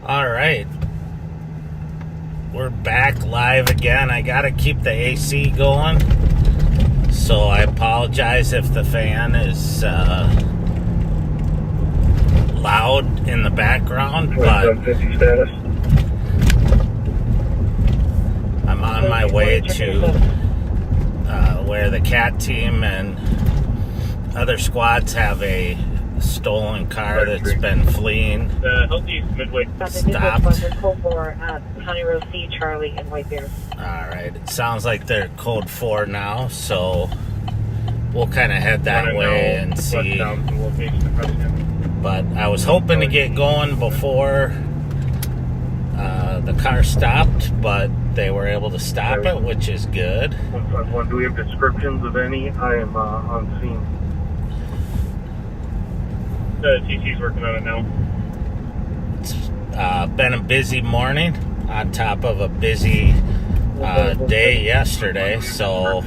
All right. We're back live again. I got to keep the AC going. So I apologize if the fan is loud in the background, but I'm on my way to where the CAT team and other squads have a stolen car that's been fleeing. Stopped. County Road C, Charlie, and White Bear. Alright, it sounds like they're code 4 now, so we'll kind of head that way and see. But I was hoping to get going before the car stopped, but they were able to stop it, which is good. Do we have descriptions of any? I am on scene. The TC's working on it now. It's been a busy morning on top of a busy day yesterday, so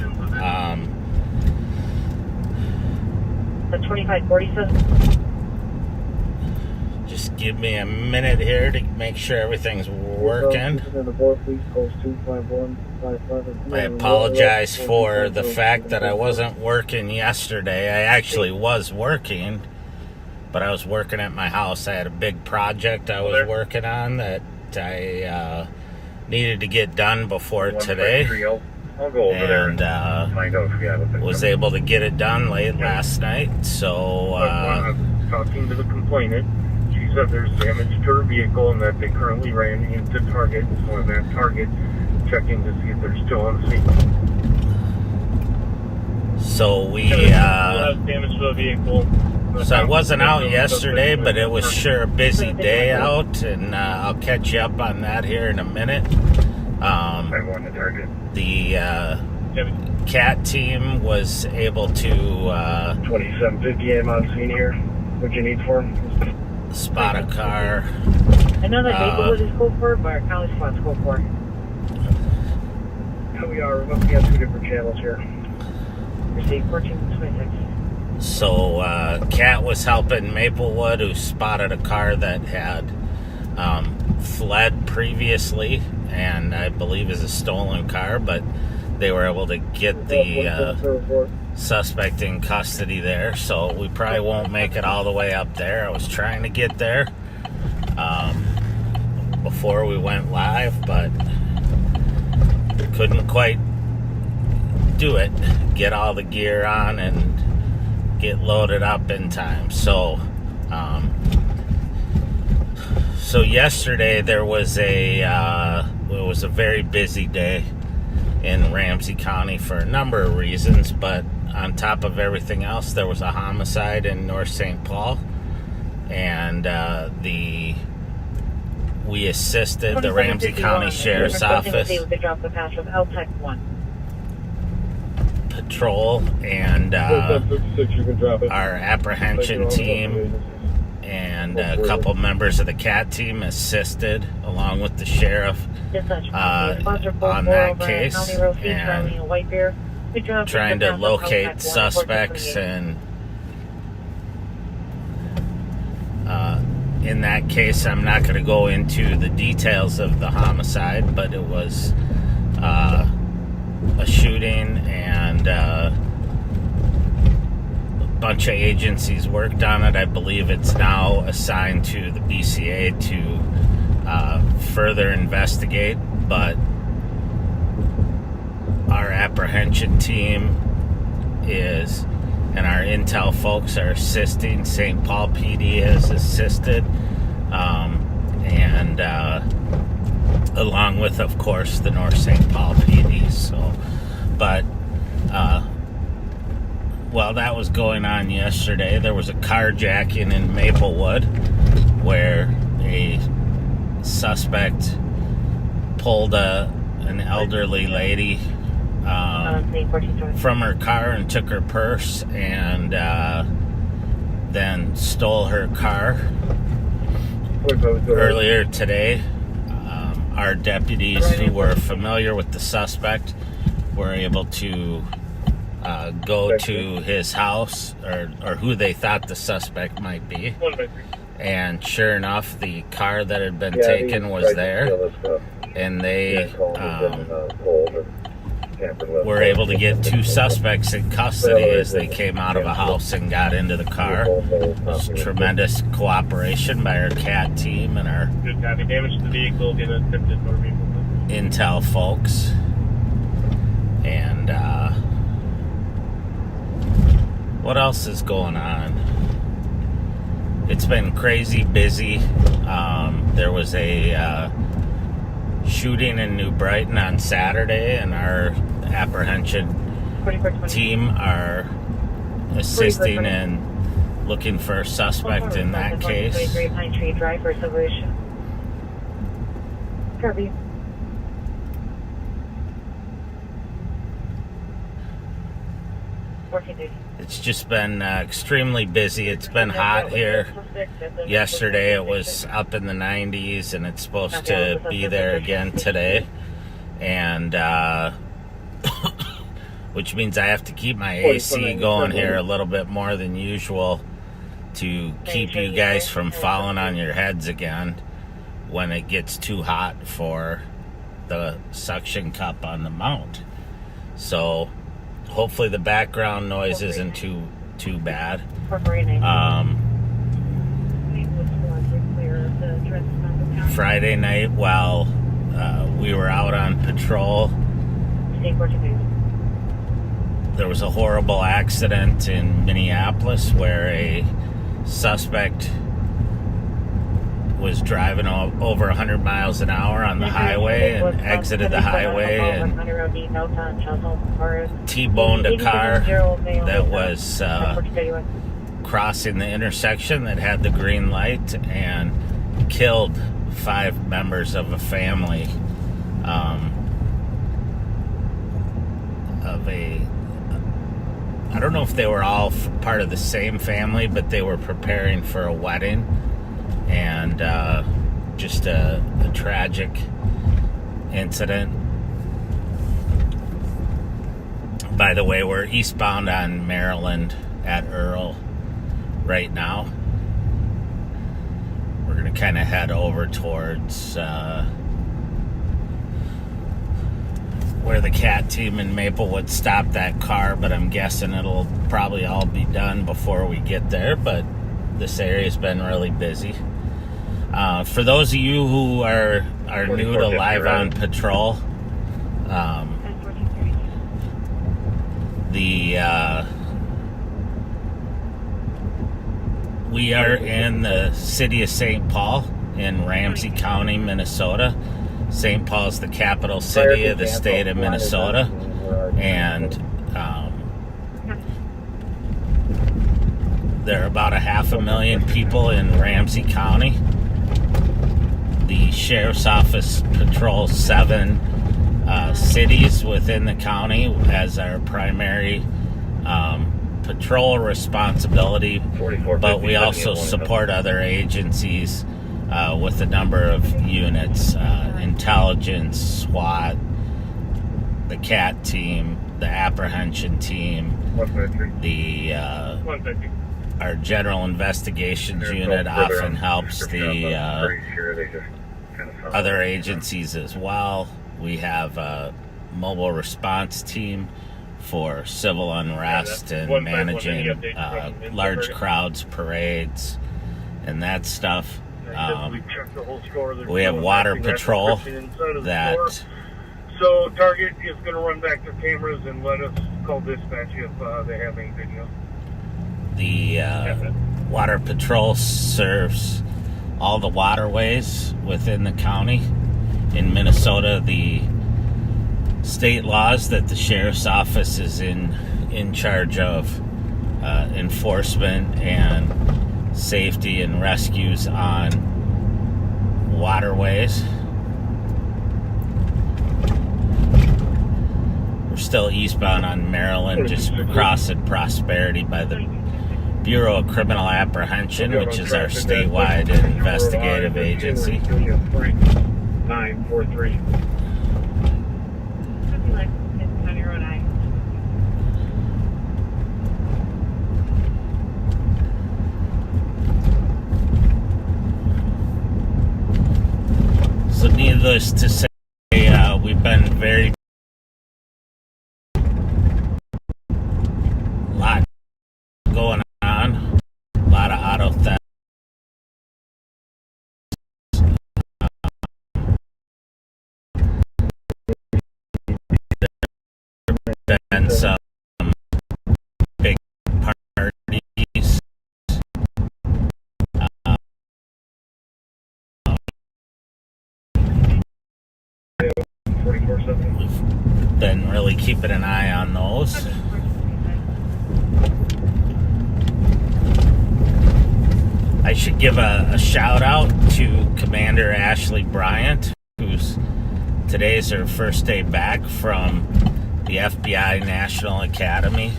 the 2547. just give me a minute here to make sure everything's working. I apologize for the fact that I wasn't working yesterday. I actually was working, but I was working at my house. I had a big project I was working on that I needed to get done before today, I'll go over there and find out if we have it. was able to get it done late last night. So I was talking to the complainant. She said there's damage to her vehicle and that they currently ran into Target. So I'm at Target checking to see if they're still on the scene. So we damage to the vehicle. So I wasn't out yesterday, but it was sure a busy day out, and I'll catch you up on that here in a minute. The CAT team was able to 2750 I'm on scene here. What you need for him? Spot a car. I know that Maplewood is code 4, but our county squad's code 4. Here we are. We must be on two different channels here. Receive 1426. So CAT was helping Maplewood, who spotted a car that had fled previously, and I believe is a stolen car, but they were able to get the suspect in custody there. So we probably won't make it all the way up there. I was trying to get there before we went live, but couldn't quite do it, get all the gear on and get loaded up in time. So yesterday there was it was a very busy day in Ramsey County for a number of reasons, but on top of everything else, there was a homicide in North St. Paul, and we assisted the Ramsey County Sheriff's Office patrol and our apprehension team and a couple members of the CAT team assisted along with the sheriff on that case and trying to locate suspects. And in that case, I'm not going to go into the details of the homicide, but it was a shooting, and a bunch of agencies worked on it. I believe it's now assigned to the BCA to further investigate, but our apprehension team is, and our intel folks are assisting. St. Paul PD has assisted, and along with, of course, the North St. Paul PD. So, but while that was going on yesterday, there was a carjacking in Maplewood where a suspect pulled an elderly lady from her car and took her purse and then stole her car earlier today. Our deputies who were familiar with the suspect were able to go to his house, or who they thought the suspect might be. And sure enough, the car that had been taken was there. And they were able to get 2 suspects in custody as they came out of a house and got into the car. It was tremendous cooperation by our CAT team and our damage to the vehicle, get attempted motor vehicle. intel folks. And what else is going on? It's been crazy busy. There was a shooting in New Brighton on Saturday, and our apprehension team are assisting in looking for a suspect in that case. Pine Tree Drive for Celebration. Kirby. It's just been extremely busy. It's been hot here. Yesterday it was up in the 90s, and it's supposed to be there again today. And which means I have to keep my AC going here a little bit more than usual to keep you guys from falling on your heads again when it gets too hot for the suction cup on the mount. So hopefully the background noise isn't too bad. Friday night, while we were out on patrol, there was a horrible accident in Minneapolis where a suspect was driving over 100 miles an hour on the highway and exited the highway and T-boned a car that was crossing the intersection that had the green light and killed 5 members of a family I don't know if they were all part of the same family, but they were preparing for a wedding. And just a tragic incident. By the way, we're eastbound on Maryland at Earl right now. We're going to kind of head over towards where the CAT team in Maplewood stopped that car, but I'm guessing it'll probably all be done before we get there. But this area's been really busy. For those of you who are new to Live on Patrol, we are in the city of St. Paul in Ramsey County, Minnesota. St. Paul is the capital city of the state of Minnesota, and there are about 500,000 people in Ramsey County. The Sheriff's Office patrols 7 cities within the county as our primary patrol responsibility, but we also support other agencies with a number of units, intelligence, SWAT, the CAT team, the apprehension team, our general investigations unit often helps the other agencies as well. We have a mobile response team for civil unrest and managing large crowds, parades, and that stuff. We have water patrol that... So Target is going to run back their cameras and let us call dispatch if they have any video. The water patrol serves all the waterways within the county. In Minnesota, the state laws that the Sheriff's Office is in charge of enforcement and safety and rescues on waterways. We're still eastbound on Maryland, just crossing Prosperity by the Bureau of Criminal Apprehension, which is our statewide investigative agency. 943. So needless to say, we've been very lot going on, a lot of auto theft. And some big parties. We've been really keeping an eye on those. I should give a shout out to Commander Ashley Bryant, who's today's her first day back from the FBI National Academy.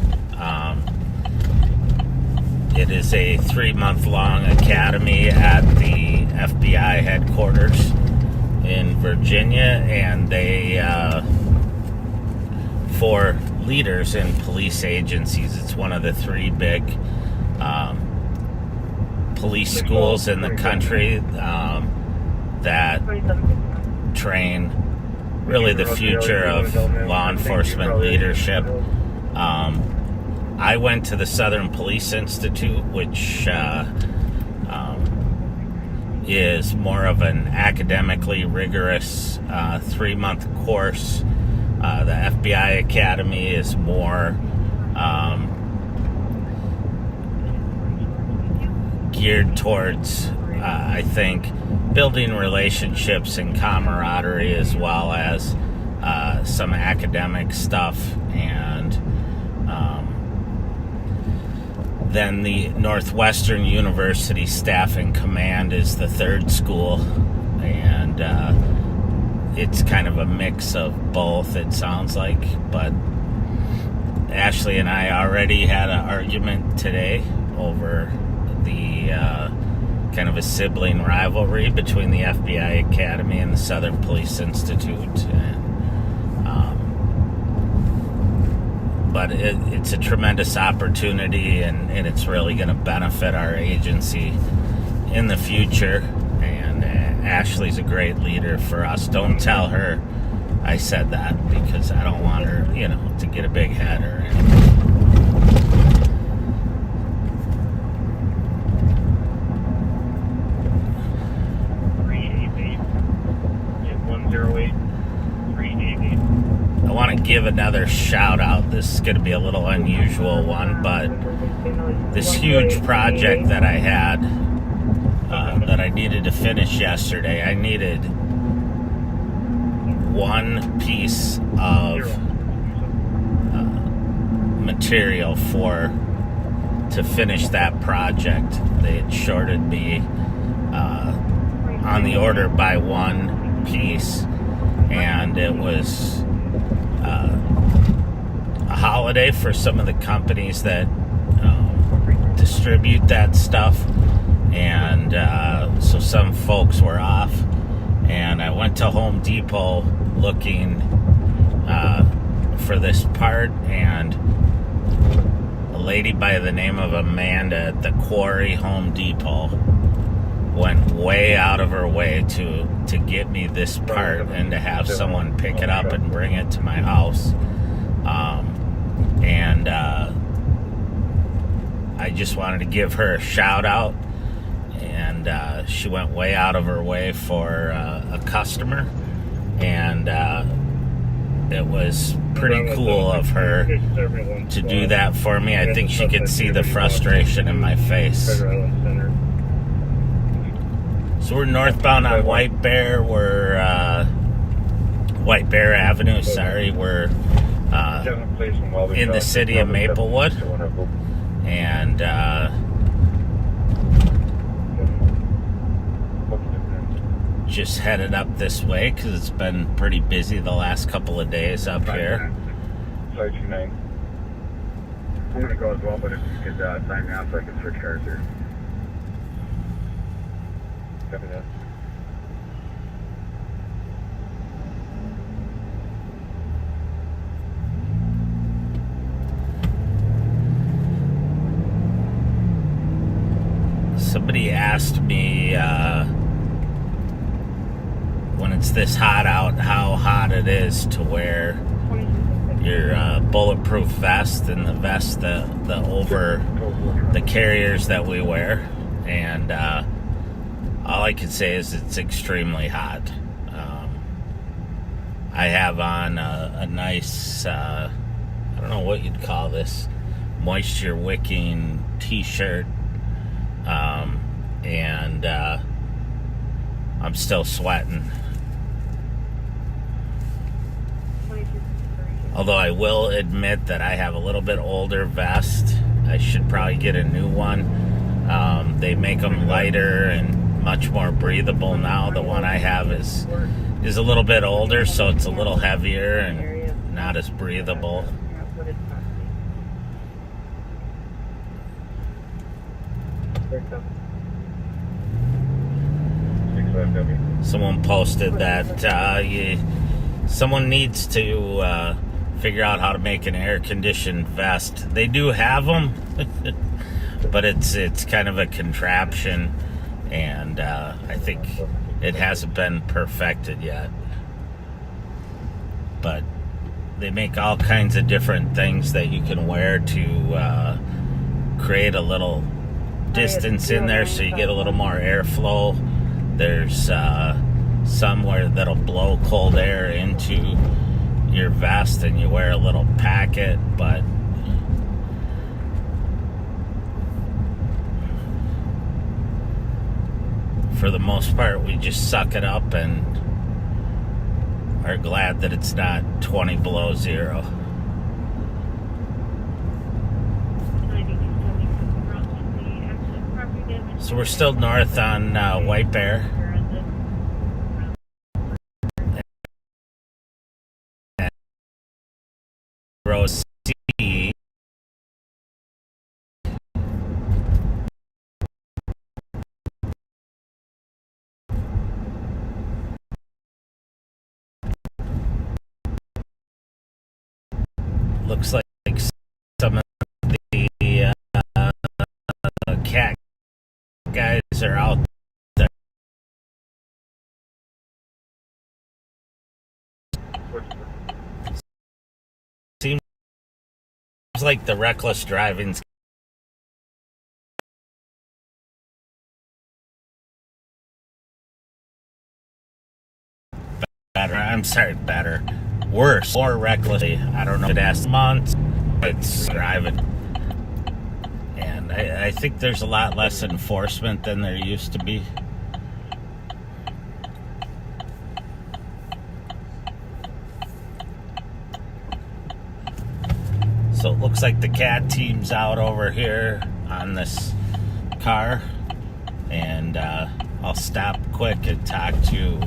It is a 3-month-long academy at the FBI headquarters in Virginia, and they for leaders in police agencies. It's one of the 3 big police schools in the country that train really the future of law enforcement leadership. I went to the Southern Police Institute, which is more of an academically rigorous 3-month course. The FBI Academy is more geared towards, I think, building relationships and camaraderie, as well as some academic stuff. And then the Northwestern University Staffing Command is the 3rd school, and it's kind of a mix of both, it sounds like. But Ashley and I already had an argument today over the kind of a sibling rivalry between the FBI Academy and the Southern Police Institute. And, but it's a tremendous opportunity, and it's really going to benefit our agency in the future. And Ashley's a great leader for us. Don't tell her I said that, because I don't want her, to get a big head or anything. I want to give another shout out. This is going to be a little unusual one, but this huge project that I had that I needed to finish yesterday, I needed one piece of material to finish that project. They had shorted me on the order by one piece, and it was a holiday for some of the companies that distribute that stuff, and so some folks were off, and I went to Home Depot looking for this part, and a lady by the name of Amanda at the Quarry Home Depot went way out of her way to get me this part and to have someone pick it up and bring it to my house. And I just wanted to give her a shout out. And she went way out of her way for a customer. And it was pretty cool of her to do that for me. I think she could see the frustration in my face. So we're northbound on White Bear. We're White Bear Avenue. Sorry, we're in the city of Maplewood, and just headed up this way because it's been pretty busy the last couple of days up here. I'm gonna go as well, but if you could sign me out so I can switch cars here. Copy that. Somebody asked me when it's this hot out, how hot it is to wear your bulletproof vest and the vest the over the carriers that we wear, and all I can say is it's extremely hot. I have on a nice I don't know what you'd call this, moisture wicking t-shirt, and I'm still sweating. Although I will admit that I have a little bit older vest. I should probably get a new one. They make them lighter and much more breathable now. The one I have is a little bit older, so it's a little heavier and not as breathable. Someone posted that someone needs to figure out how to make an air-conditioned vest. They do have them, but it's kind of a contraption, and I think it hasn't been perfected yet. But they make all kinds of different things that you can wear to create a little distance in there so you get a little more airflow. There's some where that'll blow cold air into your vest and you wear a little packet, but for the most part we just suck it up and are glad that it's not 20 below zero. So we're still north on White Bear. Row C. Looks like some of the cat guys are out there. Seems like the reckless driving's better. I'm sorry, better. Worse. More recklessly. I don't know. It has months. It's driving. And I think there's a lot less enforcement than there used to be. So it looks like the CAT team's out over here on this car. And I'll stop quick and talk to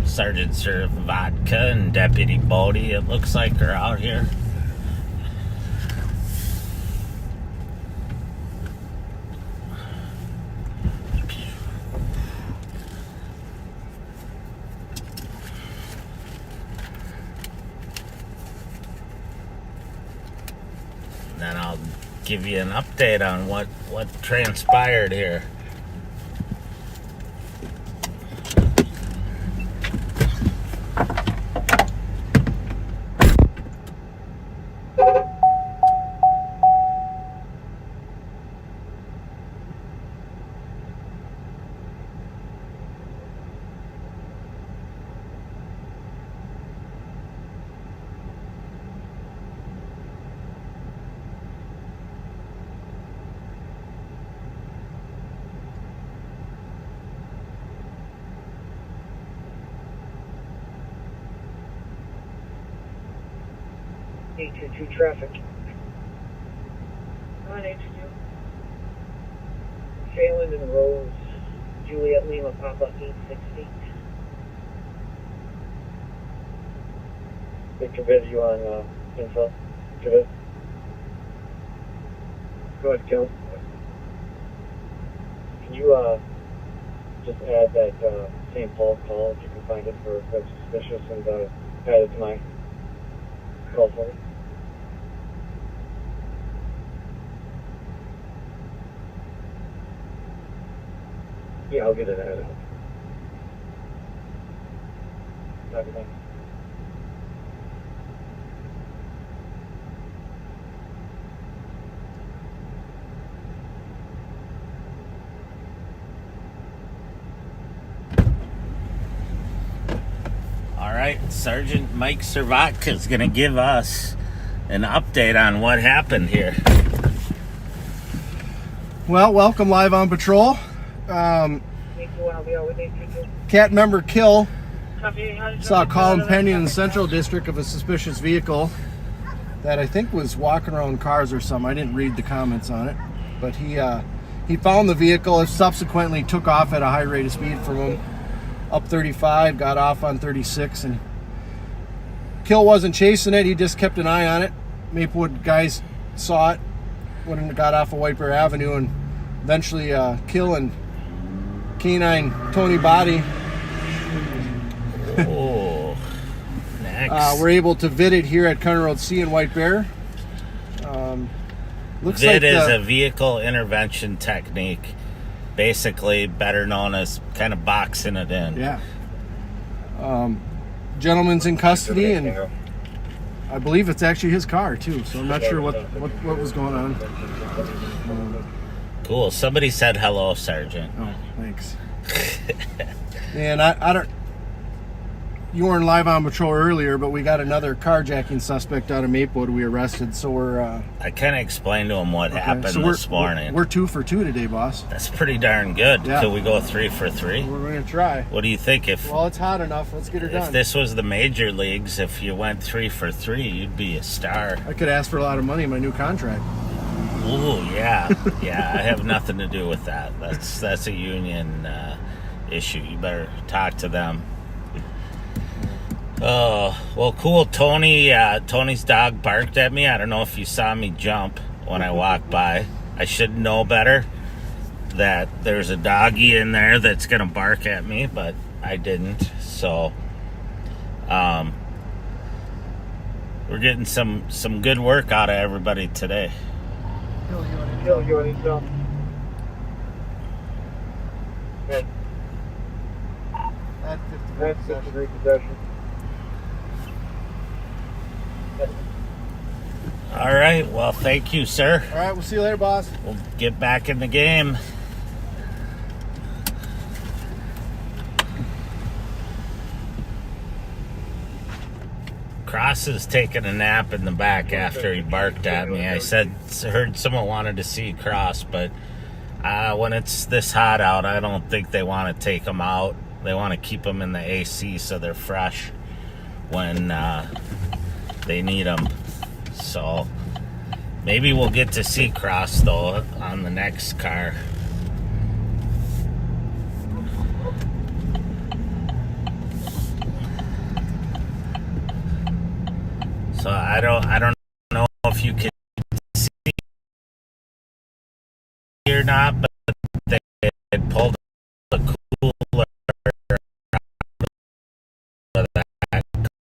Sergeant Sir Vodka and Deputy Bodie, it looks like, are out here. Then I'll give you an update on what transpired here. H22 traffic. On H2. Phelan and Rose, Juliet Lima, Papa 868. Victor Viv, you on info? Victor Viv? Go ahead, Kill. Can you just add that St. Paul call if you can find it for what's suspicious and add it to my call for me? Yeah, I'll get it added. Everything. All right, Sergeant Mike Servatka is going to give us an update on what happened here. Well, welcome live on patrol. Cat member Kill saw a call impending in the Central District of a suspicious vehicle that I think was walking around cars or something. I didn't read the comments on it, but he found the vehicle and subsequently took off at a high rate of speed from him, up 35, got off on 36, and Kill wasn't chasing it. He just kept an eye on it. Maplewood guys saw it when it got off of White Bear Avenue, and eventually Kill and Canine Tony Body were able to vid it here at County Road C in White Bear. Vid is a vehicle intervention technique, basically better known as kind of boxing it in. Yeah. Gentleman's in custody, and I believe it's actually his car too, so I'm not sure what was going on. Cool. Somebody said hello, Sergeant. Oh, thanks. And I don't. You weren't live on patrol earlier, but we got another carjacking suspect out of Maplewood we arrested. So we're. I kind of explained to him what happened this morning. We're 2 for 2 today, boss. That's pretty darn good. Yeah. Could we go 3 for 3? We're gonna try. What do you think? Well, it's hot enough. Let's get her done. If this was the major leagues, if you went 3 for 3, you'd be a star. I could ask for a lot of money in my new contract. Ooh, yeah, yeah. I have nothing to do with that. That's a union issue. You better talk to them. Oh, well, cool. Tony's dog barked at me. I don't know if you saw me jump when I walked by. I should know better that there's a doggy in there that's going to bark at me, but I didn't. So, we're getting some good work out of everybody today. Kill you and himself. That's 53 possession. All right. Well, thank you, sir. All right, we'll see you later, boss. We'll get back in the game. Cross is taking a nap in the back after he barked at me. I heard someone wanted to see Cross, but when it's this hot out, I don't think they want to take them out. They want to keep them in the AC so they're fresh when they need them. So maybe we'll get to see Cross, though, on the next car. So I don't know if you can see or not, but they had pulled the cooler out of that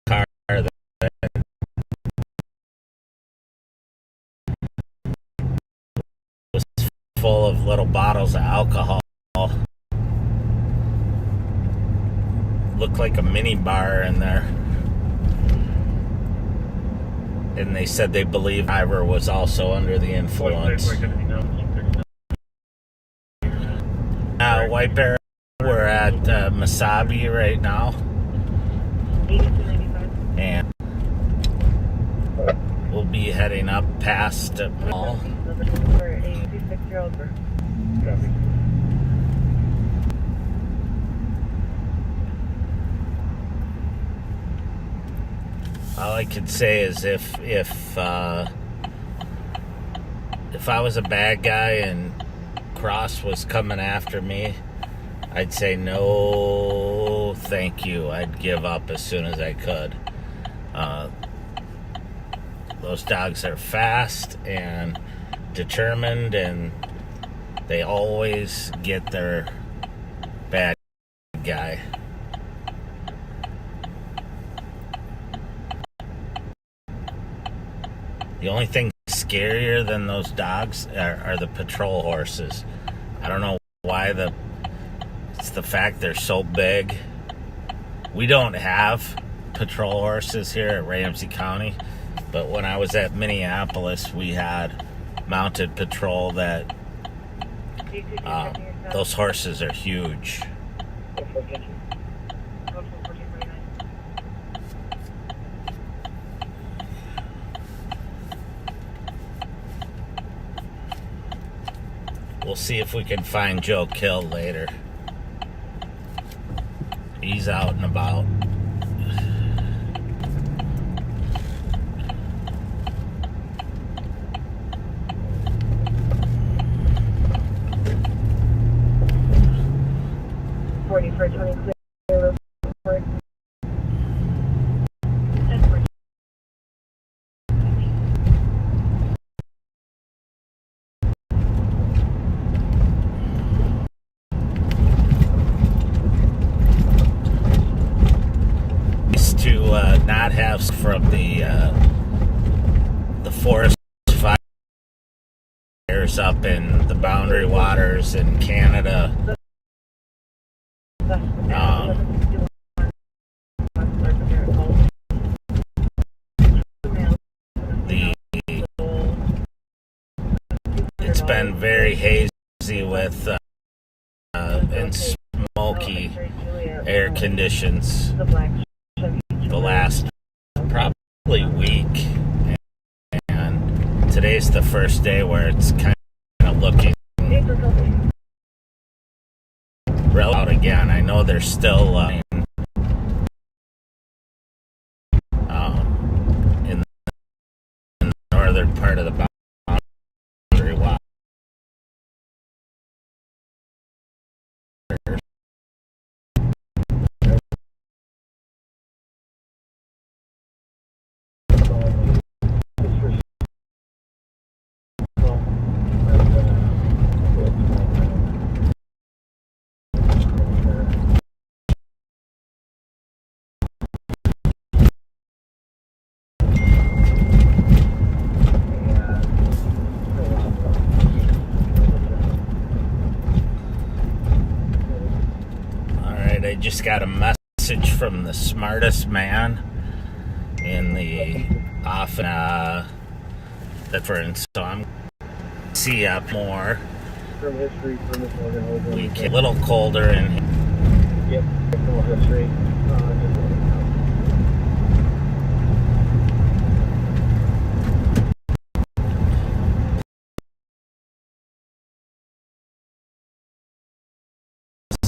car that was full of little bottles of alcohol. Looked like a mini bar in there. And they said they believe Ivor was also under the influence. White Bear, we're at Masabi right now. And we'll be heading up past the mall. All I could say is if I was a bad guy and Cross was coming after me, I'd say no, thank you. I'd give up as soon as I could. Those dogs are fast, and determined, and they always get their bad guy. The only thing scarier than those dogs are the patrol horses. I don't know why. It's the fact they're so big. We don't have patrol horses here at Ramsey County, but when I was at Minneapolis, we had mounted patrol that those horses are huge. We'll see if we can find Joe Kill later. He's out and about. For 20 clear report. To not have from the forest fires up in the boundary waters in Canada. It's been very hazy with and smoky air conditions the last probably week, and today's the first day where it's kind of looking real out again. I know there's still in the northern part of the boundary waters. I just got a message from the smartest man in the difference, so I'm see up more. From history, from this organ, we get a little colder in here. Yep, from history.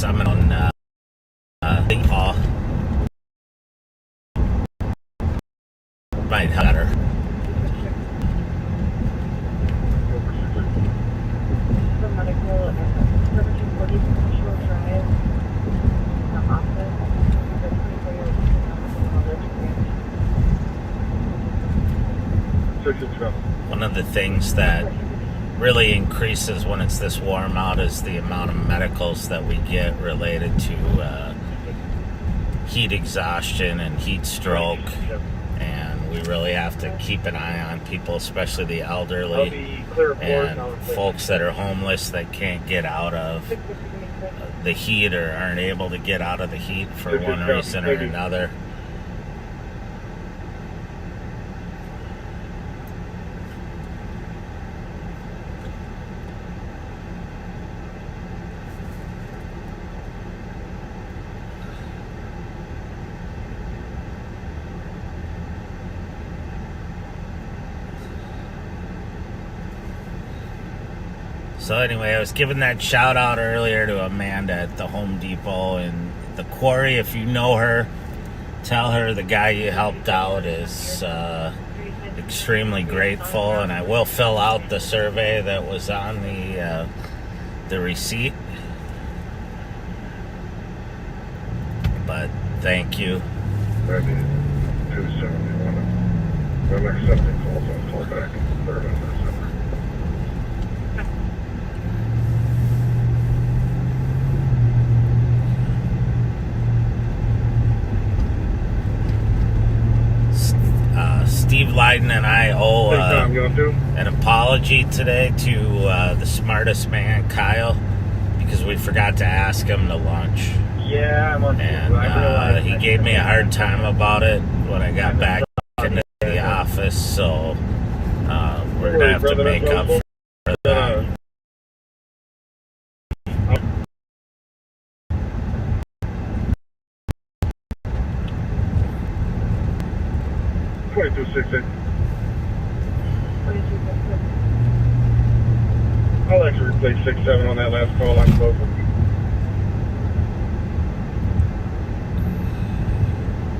I'm on Big Paw. Might have better. The medical and 1740 Commercial Drive, office, the 24-year-old. One of the things that really increases when it's this warm out is the amount of medicals that we get related to heat exhaustion and heat stroke, and we really have to keep an eye on people, especially the elderly and folks that are homeless that can't get out of the heat or aren't able to get out of the heat for one reason or another. So anyway, I was giving that shout out earlier to Amanda at the Home Depot and the quarry. If you know her, tell her the guy you helped out is extremely grateful, and I will fill out the survey that was on the receipt. But thank you. That is 271. When accepting calls, I'll call back. Third on this number. Leiden and I owe Big Tom, you want to? an apology today to the smartest man, Kyle, because we forgot to ask him to lunch. Yeah, I'm on. And he gave me a hard time about it when I got back into the office, so we're going to have to make up for that. 2266. 2266. I'll actually replace 67 on that last call on both of them.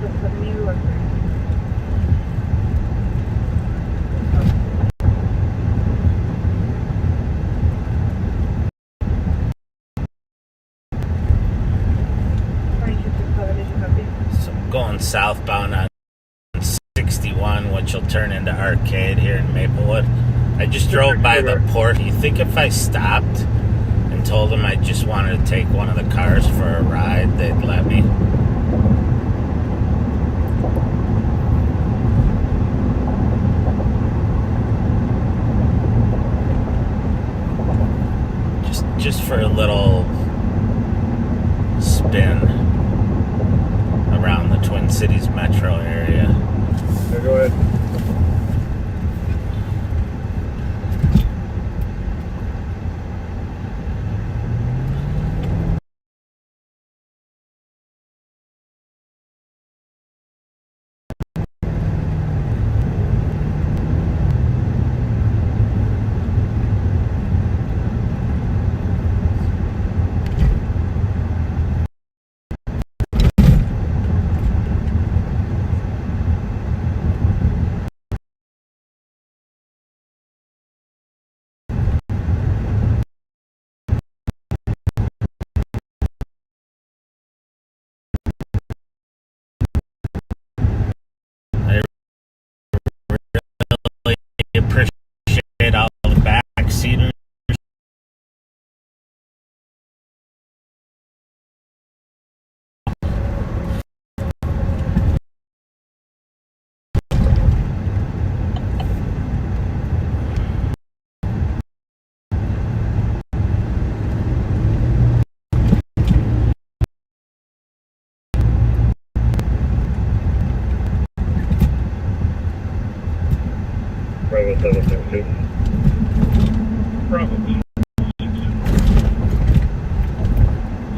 The 70 or 30? So I'm going southbound on 61, which will turn into Arcade here in Maplewood. I just drove by the port. You think if I stopped and told them I just wanted to take one of the cars for a ride, they'd let me? Just for a little spin around the Twin Cities metro area. Yeah, go ahead. Appreciate all the backseaters. Bravo 762. Bravo. Do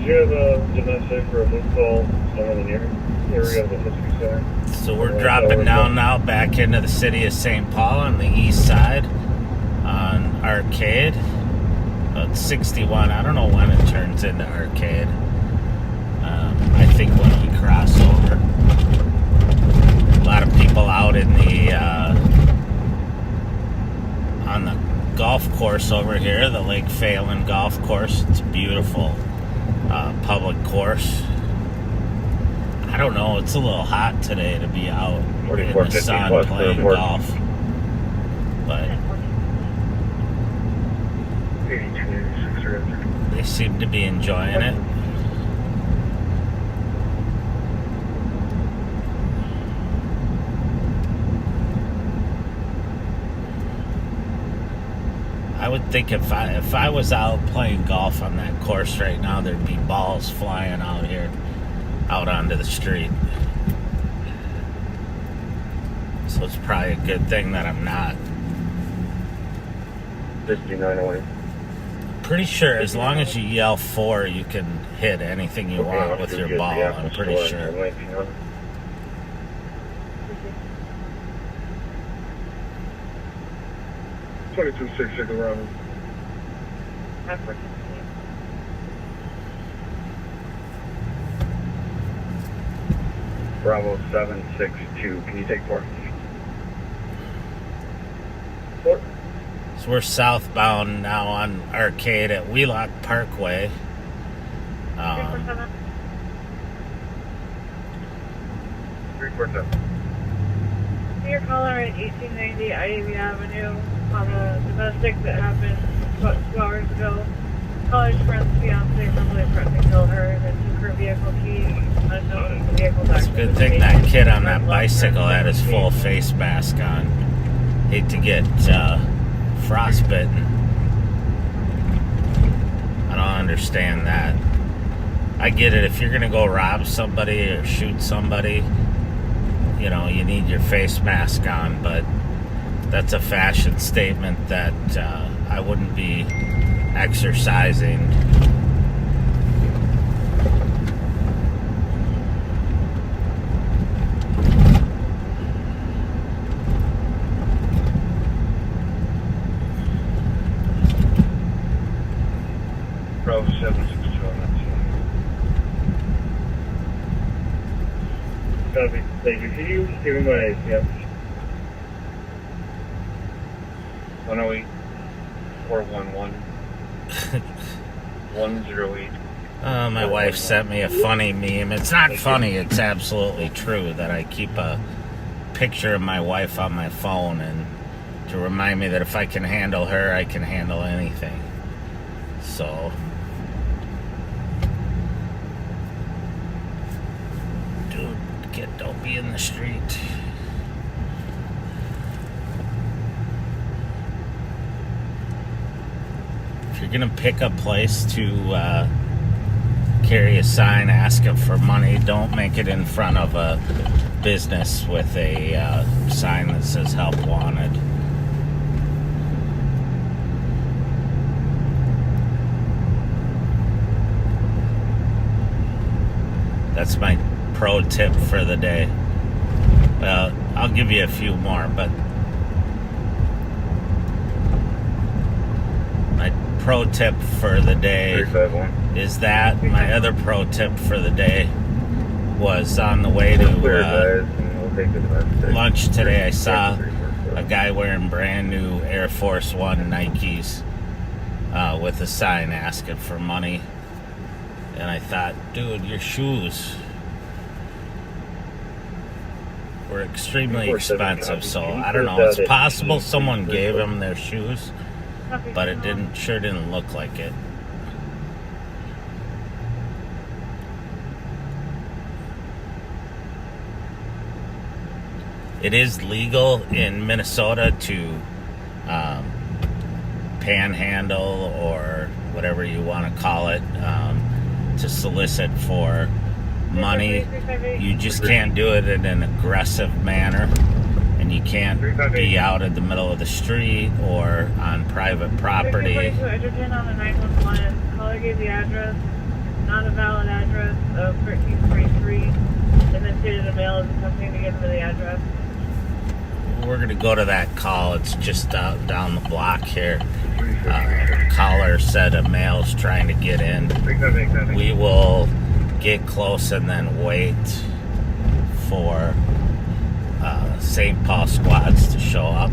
you have a domestic or a move call somewhere in the near area of the history center? So we're dropping down now back into the city of St. Paul on the east side on Arcade. It's 61. I don't know when it turns into Arcade. I think when we cross over. A lot of people out in the on the golf course over here, the Lake Phelan golf course. It's a beautiful public course. I don't know, it's a little hot today to be out in the sun playing golf. But 8286. they seem to be enjoying it. I would think if I was out playing golf on that course right now, there'd be balls flying out here, out onto the street. So it's probably a good thing that I'm not. 5908. Pretty sure as long as you yell 4, you can hit anything you want with your ball. I'm pretty sure. 2266 around. Bravo 762. Can you take 4? So we're southbound now on Arcade at Wheelock Parkway. 347. Your caller at 1890 Ivy Avenue on a domestic that happened about 2 hours ago. Caller's friend's fiance probably threatened to kill her and then took her vehicle key. Unknown the vehicle back. That's good didn't think that kid on that bicycle had his full face mask on. Hate to get frostbitten. I don't understand that. I get it. If you're going to go rob somebody or shoot somebody, you know, you need your face mask on, but that's a fashion statement that I wouldn't be exercising. Bravo 762 on that scene. Copy. Thank you. Can you give me my ACF? 108 411 108. My wife sent me a funny meme. It's not funny, it's absolutely true that I keep a picture of my wife on my phone and to remind me that if I can handle her, I can handle anything. So, dude, kid, don't be in the street. If you're gonna pick a place to carry a sign asking for money, don't make it in front of a business with a sign that says help wanted. That's my pro tip for the day. Well, I'll give you a few more, but my pro tip for the day 351. is that my other pro tip for the day was on the way to lunch today. I saw a guy wearing brand new Air Force One Nikes with a sign asking for money. And I thought, dude, your shoes were extremely expensive. So I don't know. It's possible someone gave him their shoes, but it sure didn't look like it. It is legal in Minnesota to panhandle or whatever you want to call it, to solicit for money. You just can't do it in an aggressive manner, and you can't be out in the middle of the street or on private property. Edgerton on the 911. Caller gave the address, not a valid address of 1343, and then stated a mail is attempting to give them the address. We're going to go to that call. It's just down the block here. Caller said a male's trying to get in. We will get close and then wait for St. Paul squads to show up.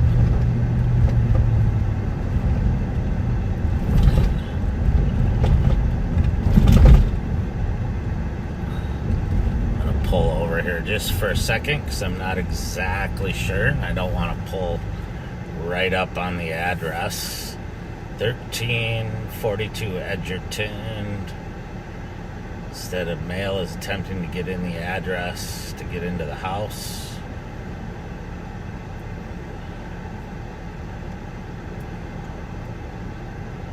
I'm going to pull over here just for a second because I'm not exactly sure. I don't want to pull right up on the address. 1342 Edgerton. Instead of male is attempting to get in the address to get into the house.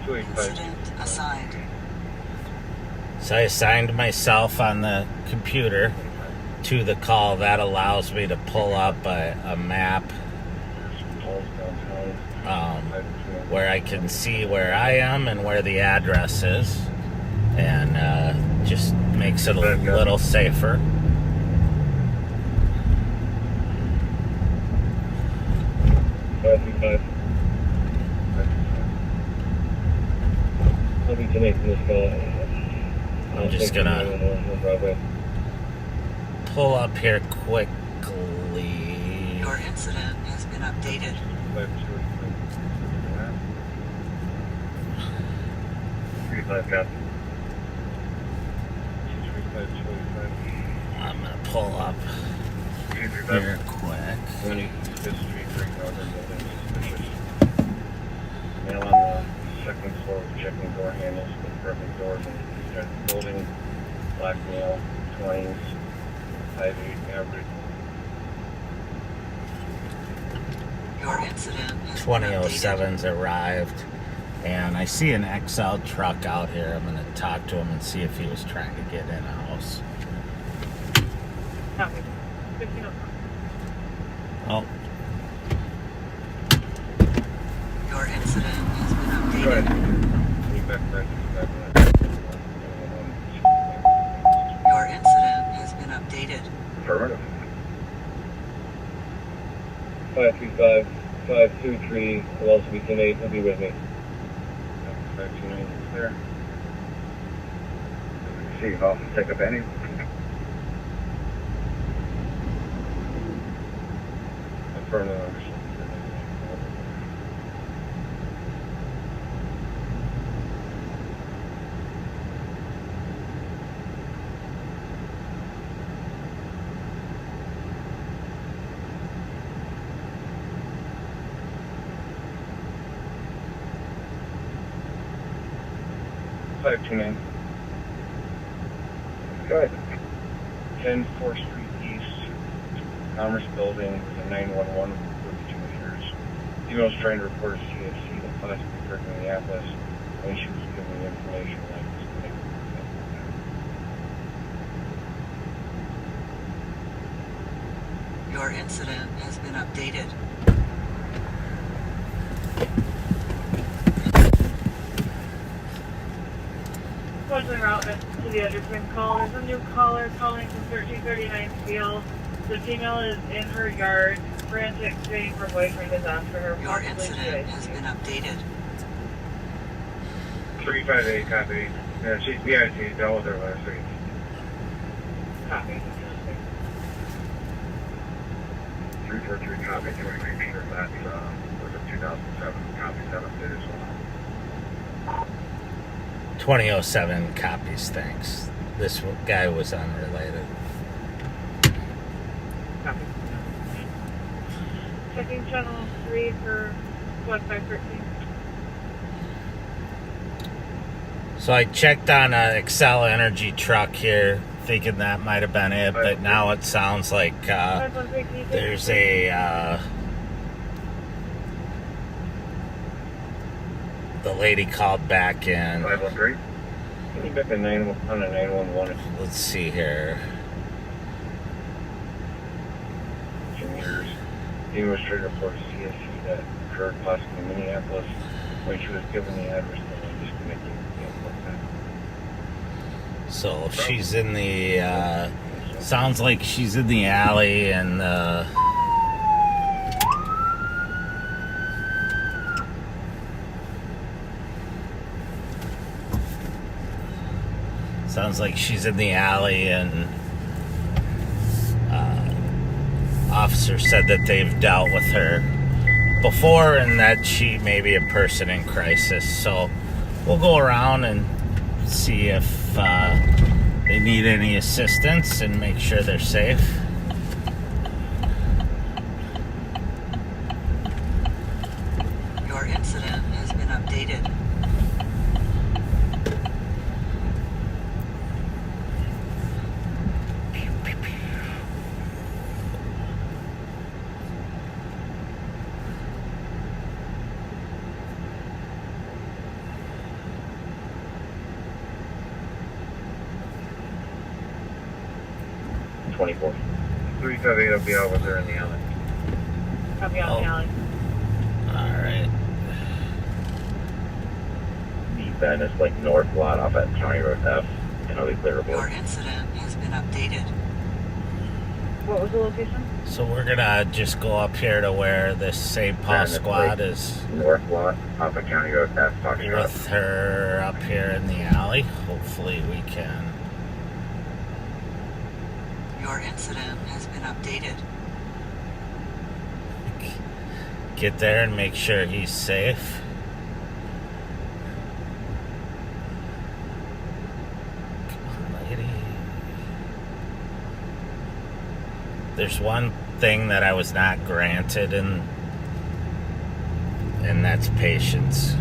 Incident assigned. So I assigned myself on the computer to the call. That allows me to pull up a map where I can see where I am and where the address is, and just makes it a little safer. I'm just gonna pull up here quickly. Your incident has been updated. I'm gonna pull up here quick. Now on the second floor, checking door handles, confirming doors and building, black male, 20s, 5-8 average. Your incident has been updated. 2007's arrived, and I see an XL truck out here. I'm going to talk to him and see if he was trying to get in a house. Copy. 1504. Oh, Your incident has been Go ahead. updated. Feedback. Your incident has been updated. Affirmative. 535, 523, will also be 10-8, he'll be with me. 529 is there. See, I'll take up any. Affirmative. Go ahead. 10 4th Street East, Commerce Building, with a 911 for 2 meters. Female's trying to report a CFC that possibly occurred in Minneapolis when she was given the information like this. Your incident has been updated. Unfortunately, route to the other twin call. There's a new caller calling from 1339 Steel. The female is in her yard, frantic, saying her boyfriend is after her. Your possibly incident today. has been updated. 358, copy. She's dealt with her last week. Copy. 343, copy. Do you want to make sure that's, was a 2007 copy set update as well? 2007 copies, thanks. This guy was unrelated. Copy. Checking channel 3 for 1513. So I checked on a Xcel Energy truck here, thinking that might have been it, but now it sounds like 513, there's a the lady called back in. 513? Can you back a 911? Let's see here. 2 meters. Female was trying to report a CFC that occurred possibly in Minneapolis when she was given the address that was disconnected. So she's in the sounds like she's in the alley, and sounds like she's in the alley, and officer said that they've dealt with her before and that she may be a person in crisis. So we'll go around and see if they need any assistance and make sure they're safe. Your incident has been updated. .24. 358 will be out with her in the alley. Copy on the alley. Alright. Ben is like north lot off at County Road F, and I'll be clear Your incident has been updated. What was the location? So we're gonna just go up here to where this St. Paul squad is north lot off at County Road F, talking about. with her up here in the alley. Hopefully we can. Your incident has been updated. Get there and make sure he's safe. Come on, lady. There's one thing that I was not granted, and that's patience.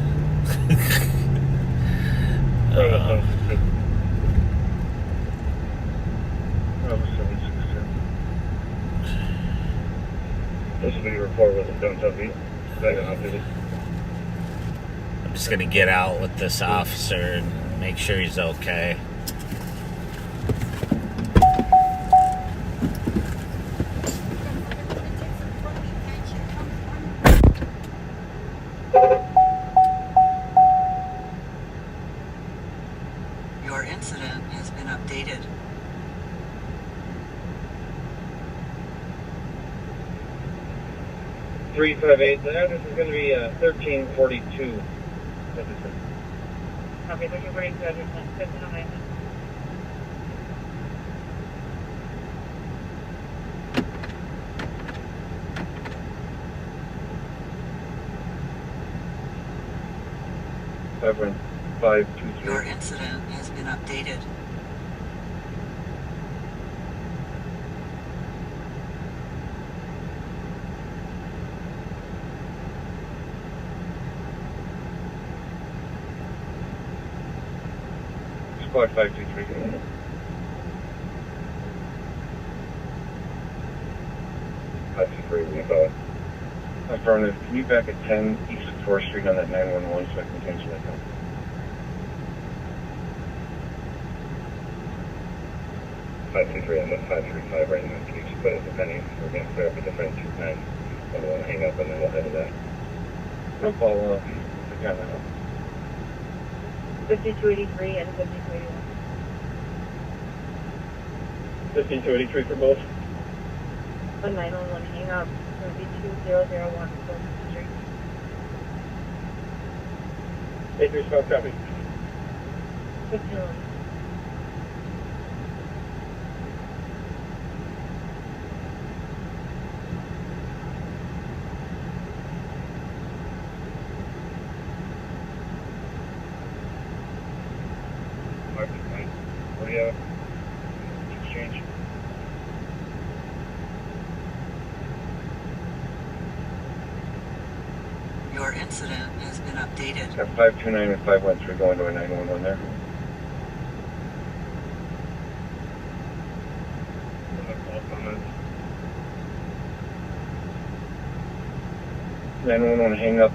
This will be a report with it, don't tell me. I'm just gonna get out with this officer and make sure he's okay. Your incident has been updated. 358. The address is going to be 1342. Copy, 1342, address 1509. Your incident has been updated. Squad 523. Affirmative. Can you back at 10 East 4th Street on that 911 so I can cancel that call? I'm at 535 right now. Can you just put it depending? We're going to clear up a different 29. And we'll hang up and then we'll head to that. No call, 5283 and 5281. 15283 for both. The 911 hang up, 22001 4th Street. 83 spell copy. 1511. What do you have? Exchange. Your incident has been updated. Got 529 and 513 going to a 911 there. Comments. 911 hang up.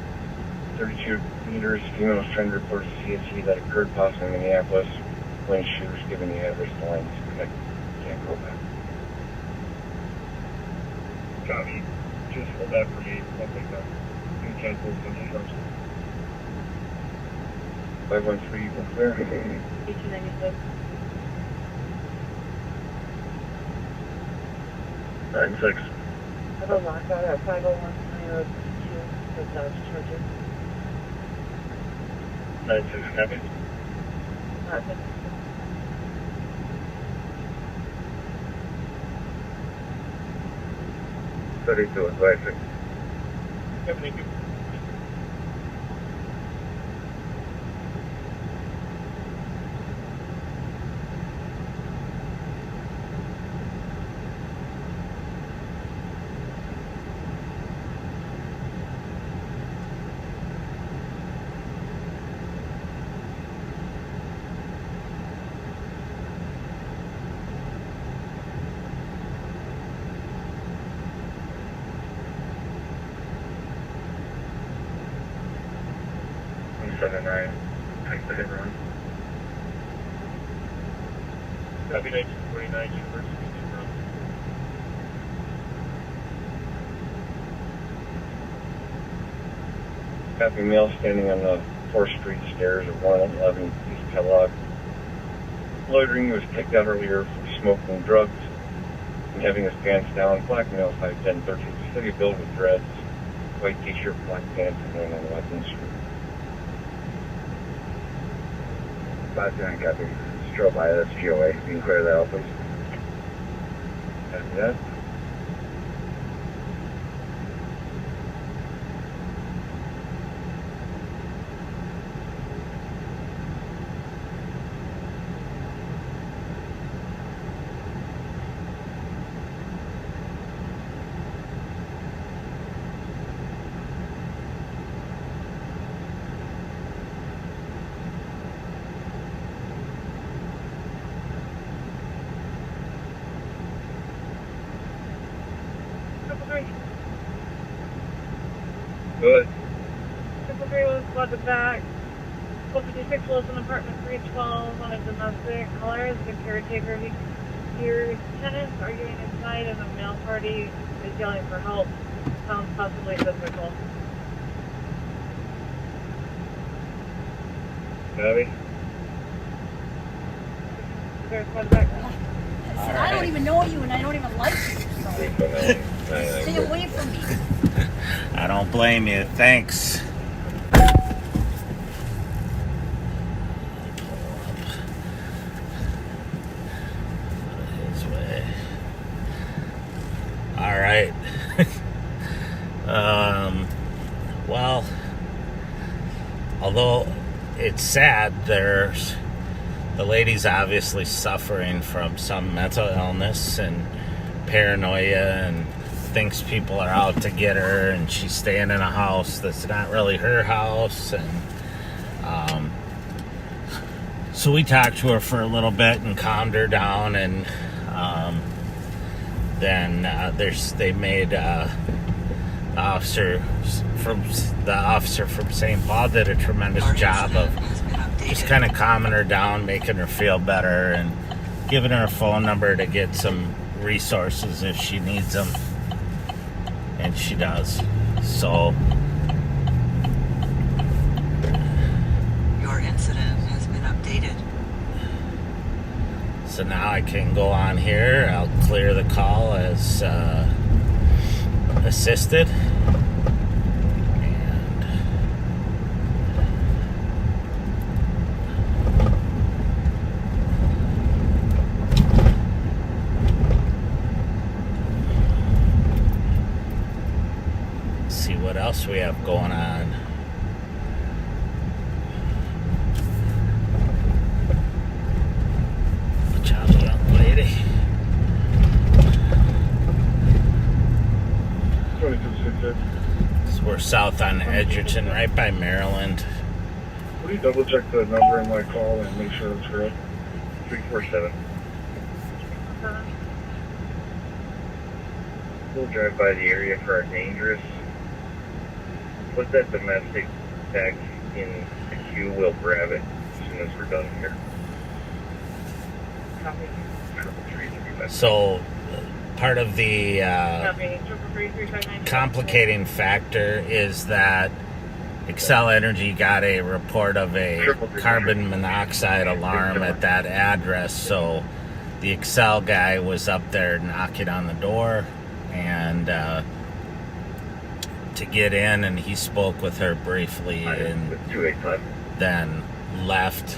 32 meters. Female was trying to report a CSE that occurred possibly in Minneapolis. When she was giving the address to lines. I can't go back. Copy. Just hold that for me. I'll take that. You can cancel some insurance. 513, you can clear. 1896. 96. I have a lockout at 501 Road 2 for Dodge Charger. 96, copy. 32 advisory. Yep, thank you. Take the hit run. Copy 1949 University hit run. Copy male standing on the 4th Street stairs of 111 East Kellogg. Loitering, was kicked out earlier for smoking drugs and having his pants down. Black male, 5'10", 13, city build with dreads, white t-shirt, black pants, and then on 11th Street. 59 copy. Strobe by, that's GOA. You can clear that out, please. Copy that. Good. 3 was squatted back. 456 Wilson, apartment 312 on a domestic. Caller is the caretaker. He hears tenants arguing inside and a male party is yelling for help. Sounds possibly physical. Abby? There's squatted back. Listen, I don't even know you and I don't even like you, so stay away from me. I don't blame you. Thanks. His way. All right. Well, although it's sad, the lady's obviously suffering from some mental illness and paranoia and thinks people are out to get her, and she's staying in a house that's not really her house. And so we talked to her for a little bit and calmed her down, and then they made the officer from St. Paul did a tremendous job of just kind of calming her down, making her feel better, and giving her a phone number to get some resources if she needs them. And she does. So Your incident has been updated. So now I can go on here. I'll clear the call as assisted. And see what else we have going on. Good job, young lady. 2266. So we're south on Edgerton, right by Maryland. Will you double check the number in my call and make sure it's correct? 347. We'll drive by the area for our dangerous. Put that domestic back in the queue. We'll grab it as soon as we're done here. Copy. So part of the Copy. 333-359. complicating factor is that Excel Energy got a report of a carbon monoxide alarm at that address. So the Excel guy was up there knocking on the door and to get in, and he spoke with her briefly and 285. then left.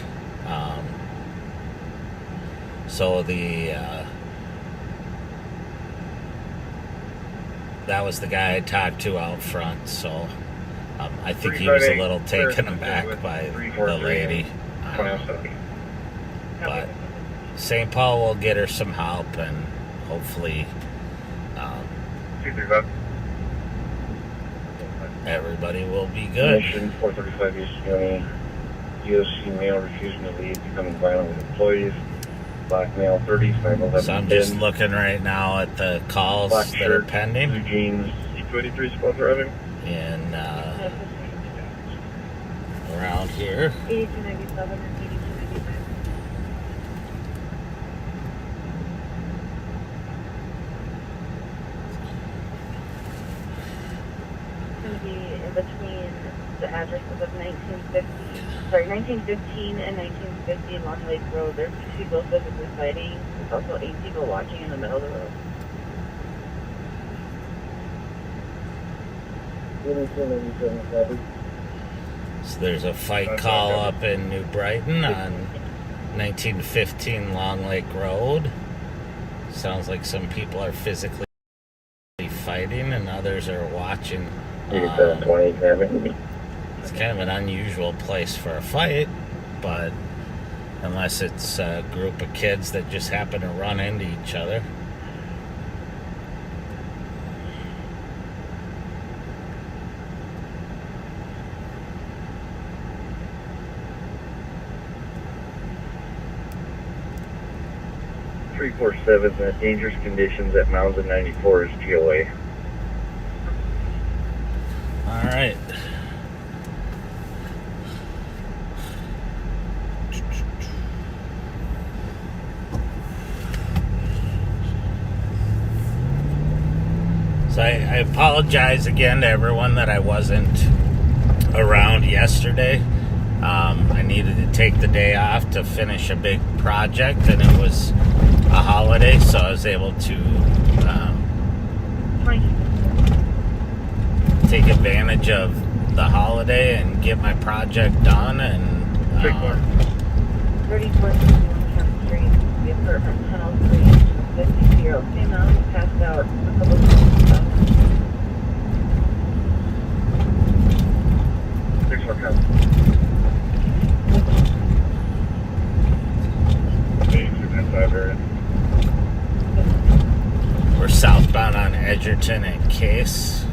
So that was the guy I talked to out front. So I think he was a little taken aback by the lady. But St. Paul will get her some help, and hopefully 235. everybody will be good. Mission 435 East County. DOC male refusing to leave, becoming violent with employees. Black male 30, 511. So I'm just looking right now at the calls Black that are shirt, pending. blue jeans, 23 spot driving. And around here. 8297 and 8295. Going to be in between the addresses of 1915 and 1950 Long Lake Road. There's 2 people physically fighting. There's also 8 people watching in the middle of the road. 2297. So there's a fight call up in New Brighton on 1915 Long Lake Road. Sounds like some people are physically fighting and others are watching. 8727. It's kind of an unusual place for a fight, but unless it's a group of kids that just happen to run into each other. Dangerous conditions at Mounds and 94 is GOA. All right. So I apologize again to everyone that I wasn't around yesterday. I needed to take the day off to finish a big project, and it was a holiday, so I was able to take advantage of the holiday and get my project done. And 34th Street, the apartment 1003, 50-year-old female passed out a couple of months. 6-4 count. 8695 area. we're southbound on Edgerton and Case.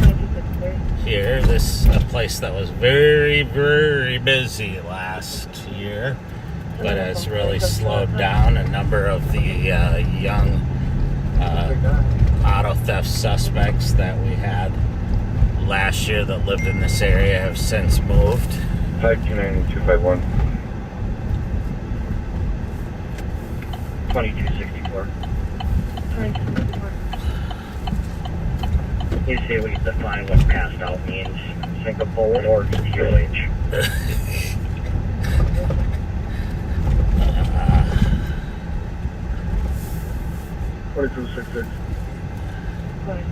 2263. Here, this a place that was very, very busy last year, but has really slowed down. A number of the young auto theft suspects that we had last year that lived in this area have since moved. 529-251. 2264. 2264. You see, we define what passed out means. Syncopal or QH. 2266. Fine.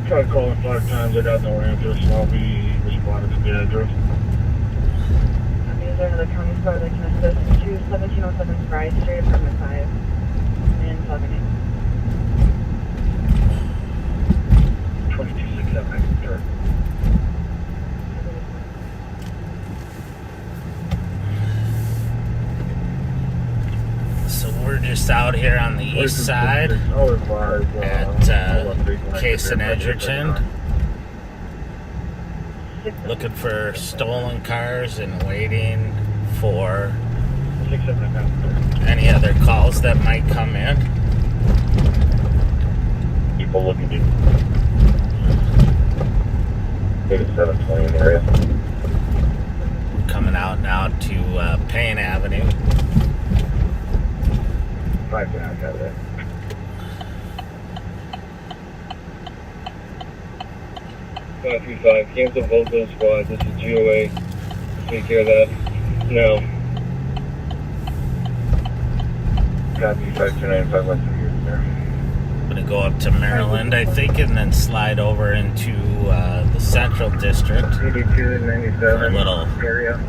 Tried calling 5 times. I got no answer, so I'll be responding to the address. Is there another county squad that can assist? 1707 Fry Street, apartment 5, in Saguenay. 2267. Sure. So we're just out here on the east side at Case and Edgerton, looking for stolen cars and waiting for 67. any other calls that might come in. People looking to. Maybe 720 in the area. Coming out now to Payne Avenue. 5 down, got it. Five 535, cancel both those squads. This is GOA. Take care of that. No. Copy 529-513 here, sir. I'm gonna go up to Maryland, I think, and then slide over into the Central District. 82 97 A little area.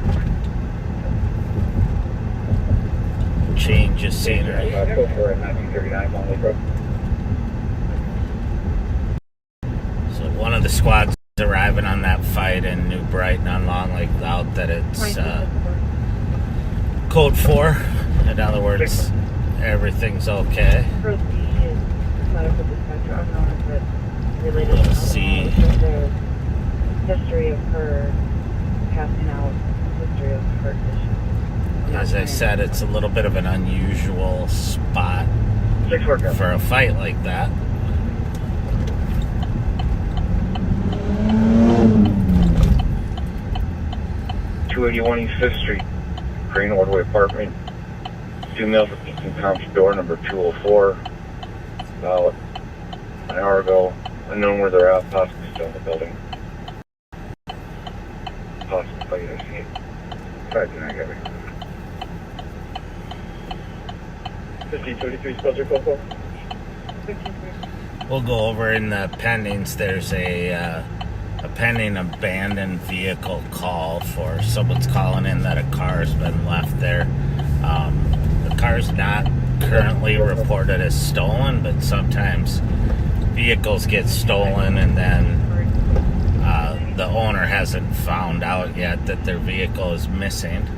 change of scenery. Go for it, 1939 Long Lake Road. So one of the squads arriving on that fight in New Brighton on Long Lake out that it's code 4. In other words, everything's okay. For the medical dispatcher, unknown if it's related to Let's see. the history of her passing out, history of heart issues. As I said, it's a little bit of an unusual spot 6-4 for a fight like that. – 281 East 5th Street, Green Ordway Apartment. 2 males at Easton Township door number 204. About an hour ago, unknown where they're at, possibly still in the building. Possible fight, I see. 529, got me. 1533, Spencer, call 4. We'll go over in the pendings. There's a pending abandoned vehicle call for someone's calling in that a car's been left there. The car's not currently reported as stolen, but sometimes vehicles get stolen and then the owner hasn't found out yet that their vehicle is missing.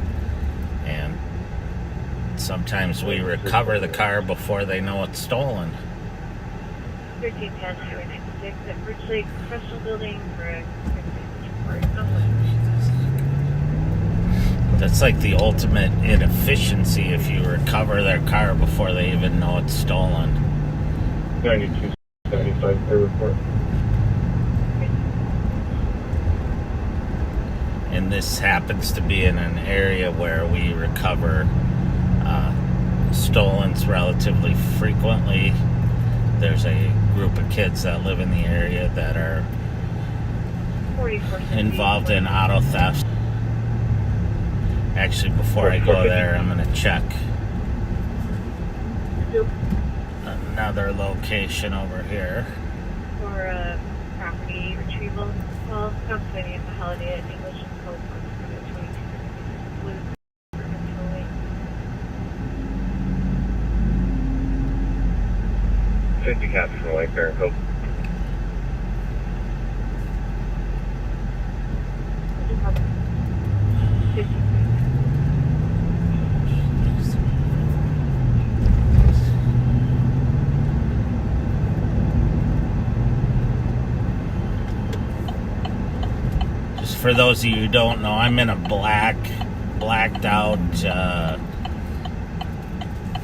And sometimes we recover the car before they know it's stolen. 1310 Highway 96 at Bridge Lake Professional Building for That's like the ultimate inefficiency if you recover their car before they even know it's stolen. 9275, clear report. And this happens to be in an area where we recover stolens relatively frequently. There's a group of kids that live in the area that are involved in auto theft. Actually, before I go there, I'm going to check another location over here. For property retrieval, well, company in the holiday at English and Code 22. 50 cats from Lake Bear and Cope. Just for those of you who don't know, I'm in a blacked out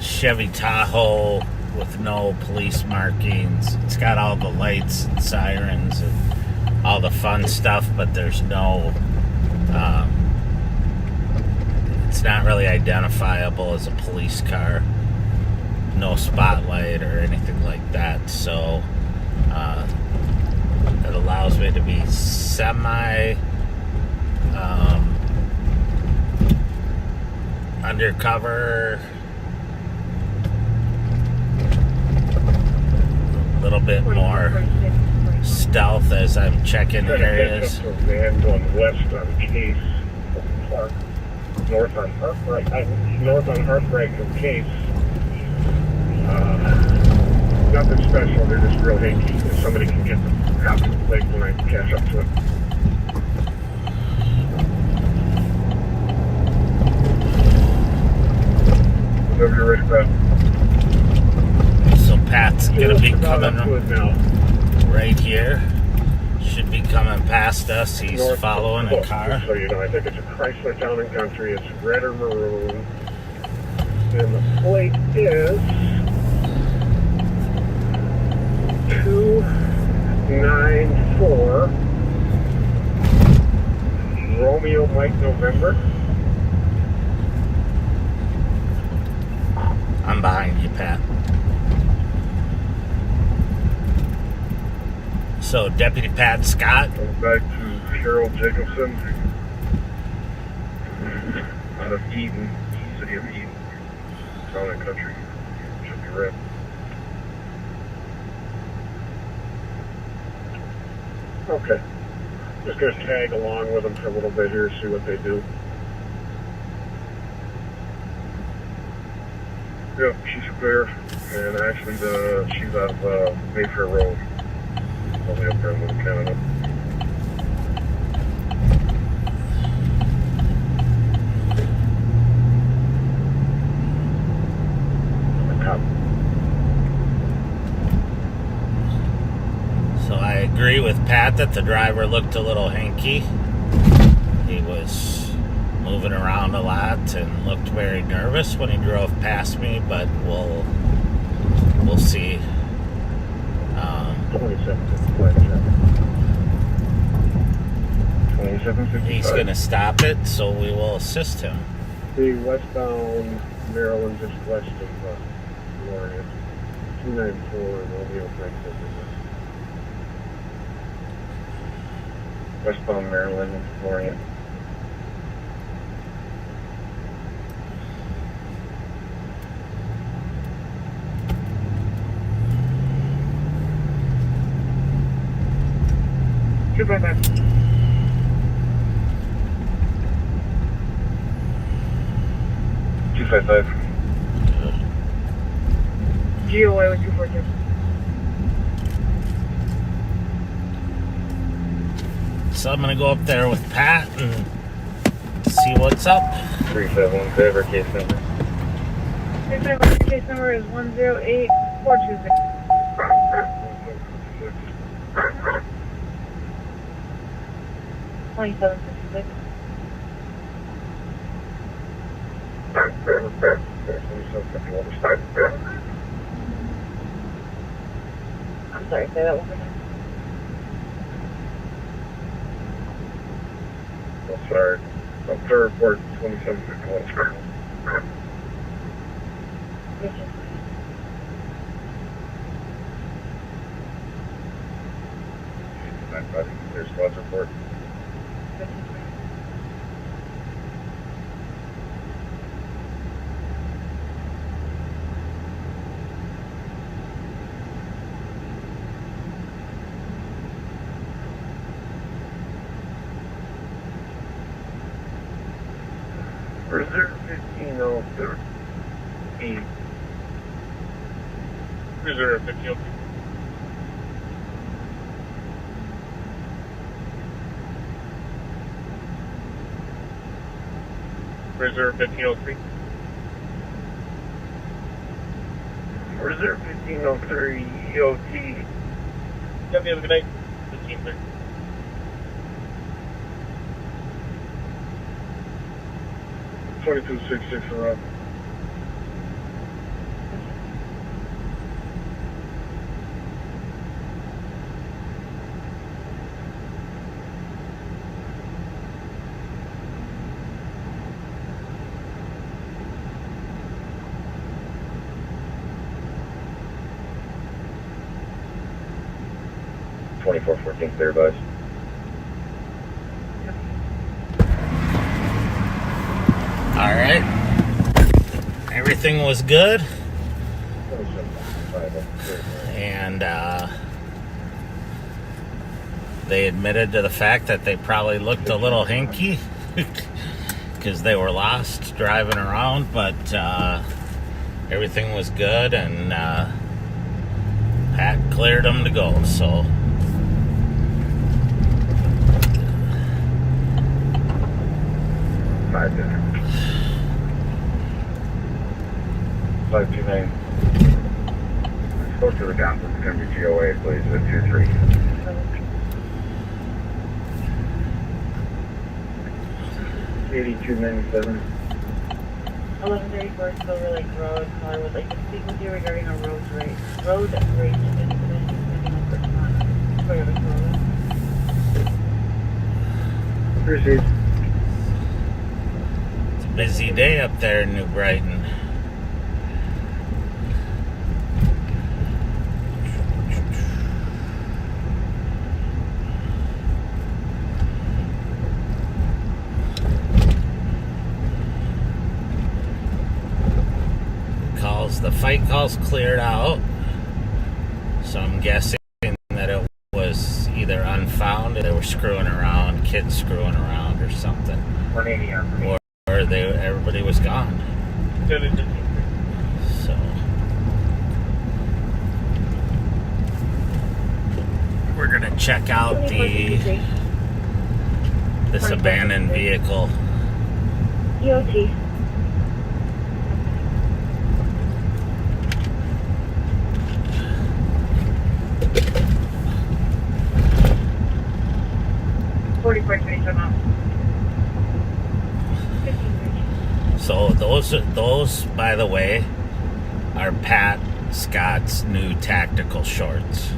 Chevy Tahoe with no police markings. It's got all the lights and sirens and all the fun stuff, but there's no it's not really identifiable as a police car. No spotlight or anything like that, so it allows me to be semi undercover, a little bit more stealth as I'm checking areas. A van going west on Case Park, north on Heartbreak from Case. Nothing special, they're just real hinky. If somebody can get them out to the plate when I catch up to it. Whenever you're ready, Pat. So Pat's gonna be About coming up to it now. right here. Should be coming past us. He's North following a Cook, car. just so you know, I think it's a Chrysler Town and Country. It's red or maroon. And the plate is 294 Romeo Mike November. I'm behind you, Pat. So Deputy Pat Scott. Goes back to Cheryl Jacobson out of Eden, city of Eden, Town and Country. Should be red. Okay. Just gonna tag along with them for a little bit here, see what they do. Yep, she's clear, and actually she's out of Mayfair Road, only up there in Little Canada. So I agree with Pat that the driver looked a little hanky. He was moving around a lot and looked very nervous when he drove past me, but we'll see. 2755. He's going to stop it, so we will assist him. The westbound Maryland, just west of Gloria. 294 Romeo Franklin. Westbound Maryland, Gloria. Goodbye, man. 255. GOA with 242. So I'm going to go up there with Pat and see what's up. 351, driver case number. 351, case number is 108426. 2756. I'm sorry, say that one more time. Sorry. I'm to report 2751. There's squad report. Reserve 1503. Reserve 1503. Reserve 1503. Reserve 1503 EOT. Have a good night. 1503. $22.66 around. $24.14 clear, buzz. All right. Everything was good. And they admitted to the fact that they probably looked a little hinky because they were lost driving around, but everything was good, and Pat cleared them to go. So $5. 529. Go to the downtown September GOA, please, at 23. $82.97. 1134 Silver Lake Road. Caller would like to speak with you regarding a road rage incident Toyota Corolla. Proceed. it's a busy day up there in New Brighton. The fight calls cleared out, so I'm guessing that it was either unfound, or they were screwing around, kids screwing around or something, 180 on. or everybody was gone. So we're gonna check out this abandoned vehicle. EOT. So those, by the way, are Pat Scott's new tactical shorts.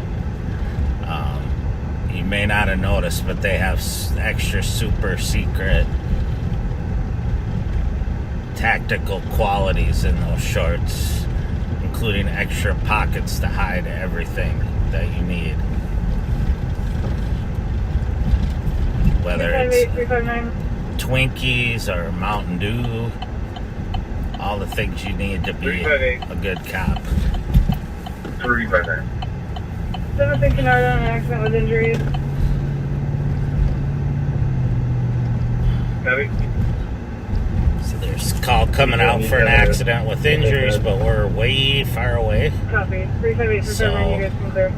You may not have noticed, but they have extra super secret tactical qualities in those shorts, including extra pockets to hide everything that you need. Whether it's Twinkies or Mountain Dew, all the things you need to be a good cop. 359. 7 Canard on an accident with injuries. Copy. So there's a call coming out for an accident with injuries, but we're way far away. Copy. 358 for 79, you guys can clear.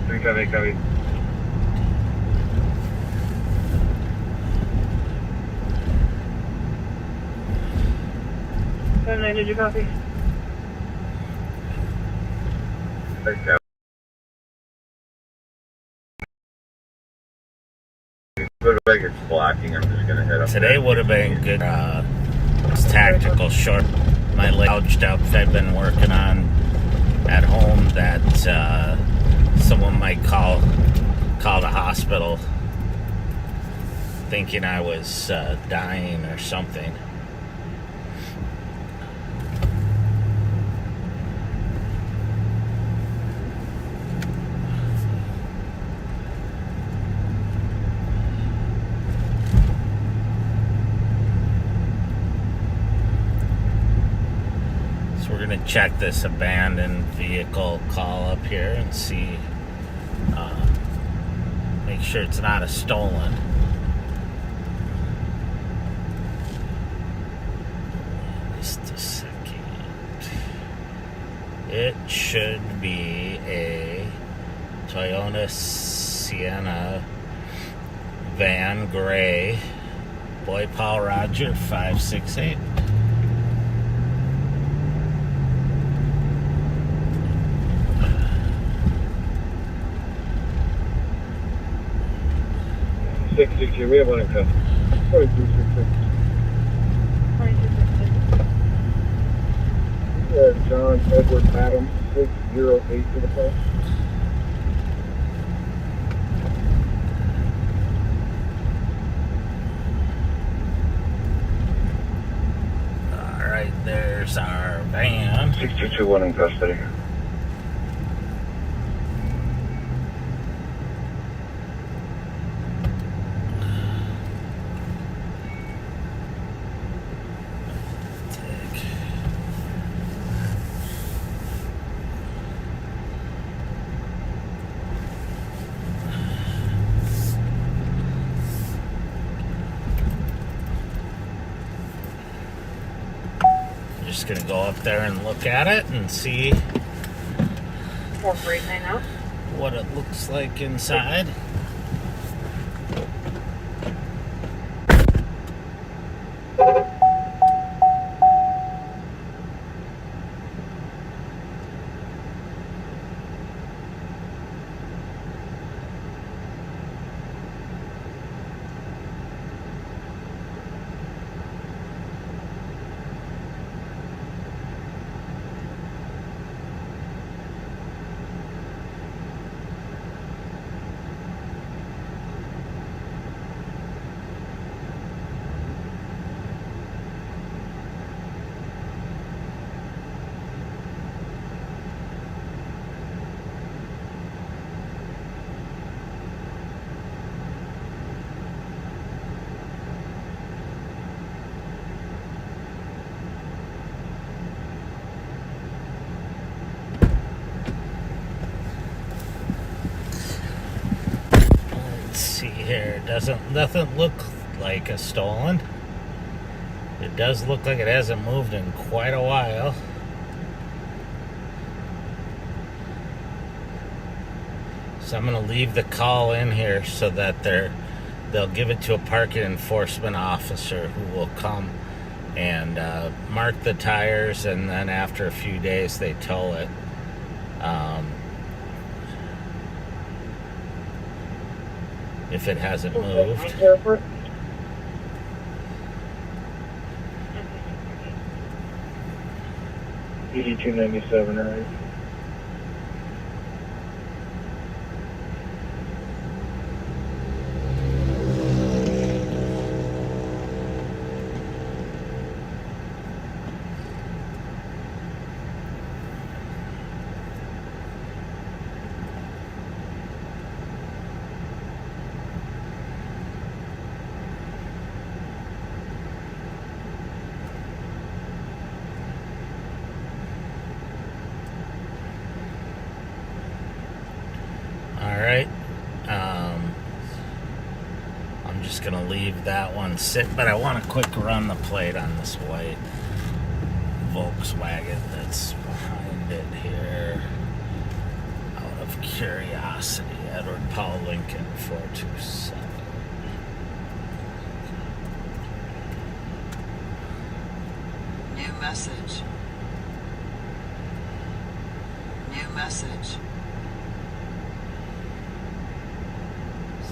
358, copy. Did you copy? Thanks, Cap. Looks like it's blocking. I'm just going to head up. Today would have been good. It's tactical short. My loud stuff I've been working on at home that someone might call called a hospital thinking I was dying or something. So we're going to check this abandoned vehicle call up here and see, make sure it's not a stolen. Just a second. It should be a Toyota Sienna van gray. Boy Paul Roger 568. We have one in custody. 2266. John Edward Madam, 608 to the phone. Alright, there's our van. 6221 in custody. Just gonna go up there and look at it and see 4489 out. what it looks like inside. Here, nothing look like a stolen. It does look like it hasn't moved in quite a while. So I'm going to leave the call in here so that they'll give it to a parking enforcement officer who will come and mark the tires, and then after a few days they tow it. If it hasn't moved. 8297, right? Alright, I'm just going to leave that one sit, but I want to quick run the plate on this white Volkswagen that's behind it here, out of curiosity. Edward Paul Lincoln 427. New message. New message.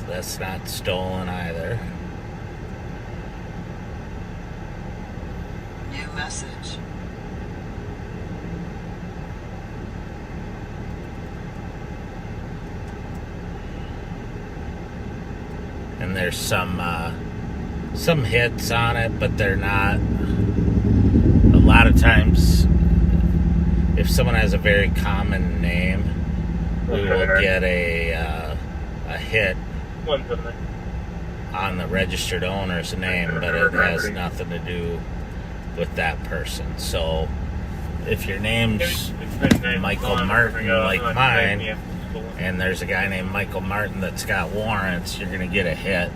That's not stolen either. New message. and there's some hits on it, but they're not. A lot of times, if someone has a very common name, we will get a hit on the registered owner's name, but it has nothing to do with that person. So if your name's Michael Martin, like mine, and there's a guy named Michael Martin that's got warrants, you're going to get a hit.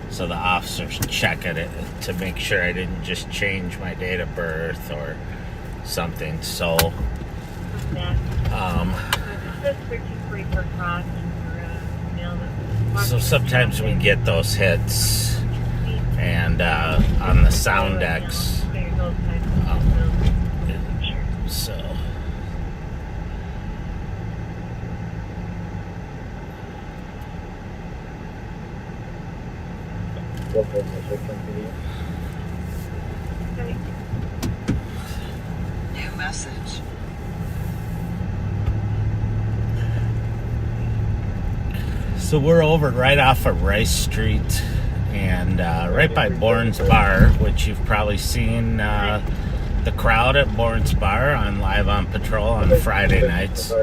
So the officers check it to make sure I didn't just change my date of birth or something. So, so sometimes we get those hits, and on the sound X. So. New message. So we're over right off of Rice Street and right by Bourne's Bar, which you've probably seen the crowd at Bourne's Bar on Live on Patrol on Friday nights.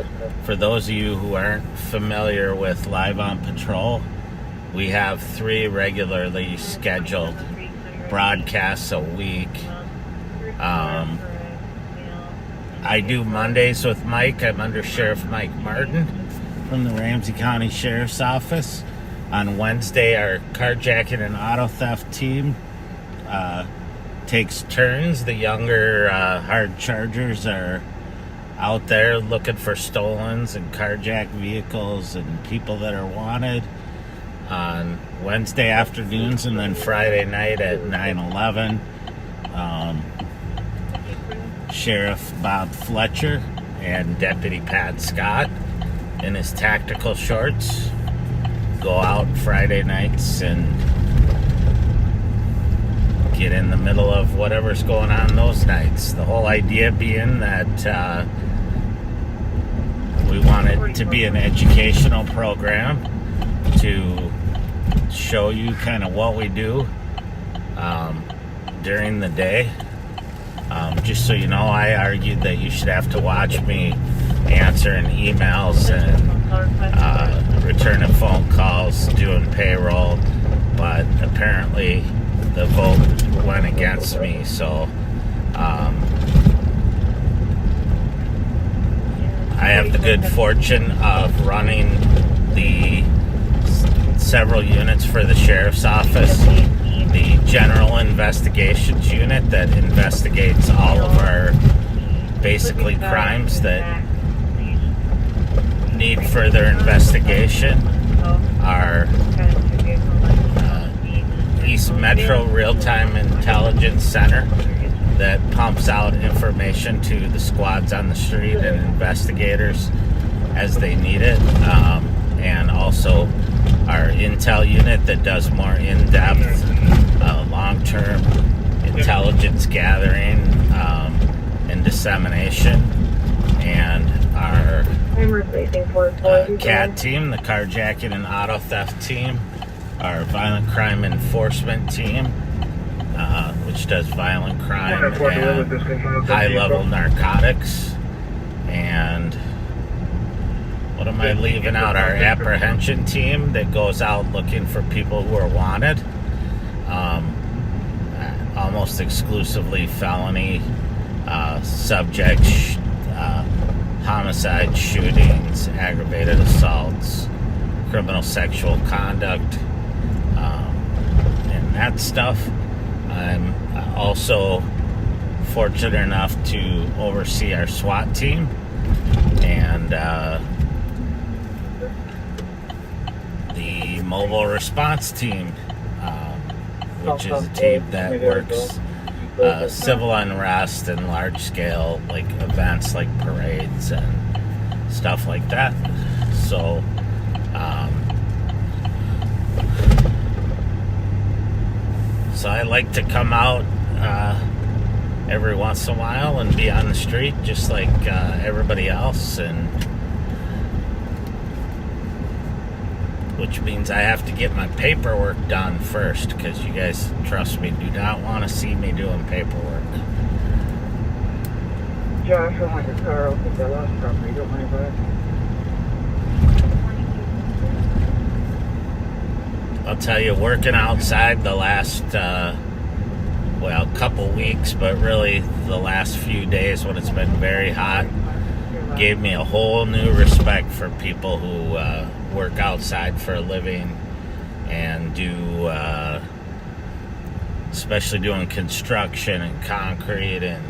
For those of you who aren't familiar with Live on Patrol, we have 3 regularly scheduled broadcasts a week. I do Mondays with Mike. I'm Undersheriff Mike Martin from the Ramsey County Sheriff's Office. On Wednesday, our carjacking and auto theft team takes turns. The younger hard chargers are out there looking for stolens and carjacked vehicles and people that are wanted on Wednesday afternoons, and then Friday night at 9/11. Sheriff Bob Fletcher and Deputy Pat Scott in his tactical shorts go out Friday nights and get in the middle of whatever's going on those nights. The whole idea being that we want it to be an educational program to show you kind of what we do during the day. Just so you know, I argued that you should have to watch me answering emails and returning phone calls, doing payroll, but apparently the vote went against me. So I have the good fortune of running the several units for the sheriff's office. The general investigations unit that investigates all of our basically crimes that need further investigation. Our East Metro Real-Time Intelligence Center that pumps out information to the squads on the street and investigators as they need it. And also our intel unit that does more in-depth, long-term intelligence gathering and dissemination. And our CAT team, the carjacking and auto theft team, our violent crime enforcement team, which does violent crime and high-level narcotics. And what am I leaving out? Our apprehension team that goes out looking for people who are wanted. Almost exclusively felony subjects, homicide, shootings, aggravated assaults, criminal sexual conduct, and that stuff. I'm also fortunate enough to oversee our SWAT team and the mobile response team, which is a team that works civil unrest and large-scale events like parades and stuff like that. So I like to come out every once in a while and be on the street just like everybody else, and which means I have to get my paperwork done first, because you guys, trust me, do not want to see me doing paperwork. Josh, I want your car out with that lost property. Don't worry about it. I'll tell you, working outside the last, couple weeks, but really the last few days when it's been very hot, gave me a whole new respect for people who work outside for a living and do, especially doing construction and concrete and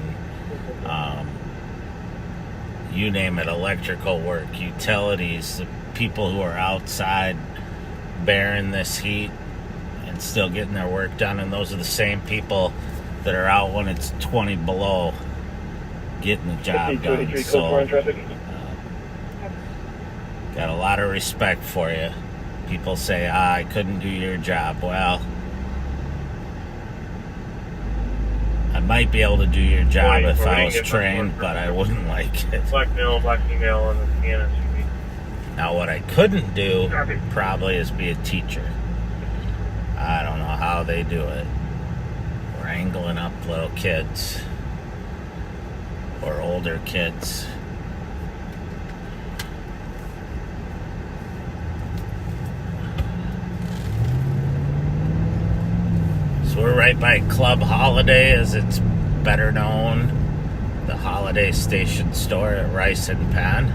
you name it, electrical work, utilities, the people who are outside bearing this heat and still getting their work done. And those are the same people that are out when it's 20 below getting the job done. So got a lot of respect for you. People say, I couldn't do your job. Well, I might be able to do your job if I was trained, but I wouldn't like it. Black male, black female, and the piano TV. Now, what I couldn't do probably is be a teacher. I don't know how they do it. Wrangling up little kids or older kids. So we're right by Club Holiday, as it's better known, the Holiday Station store at Rice and Penn.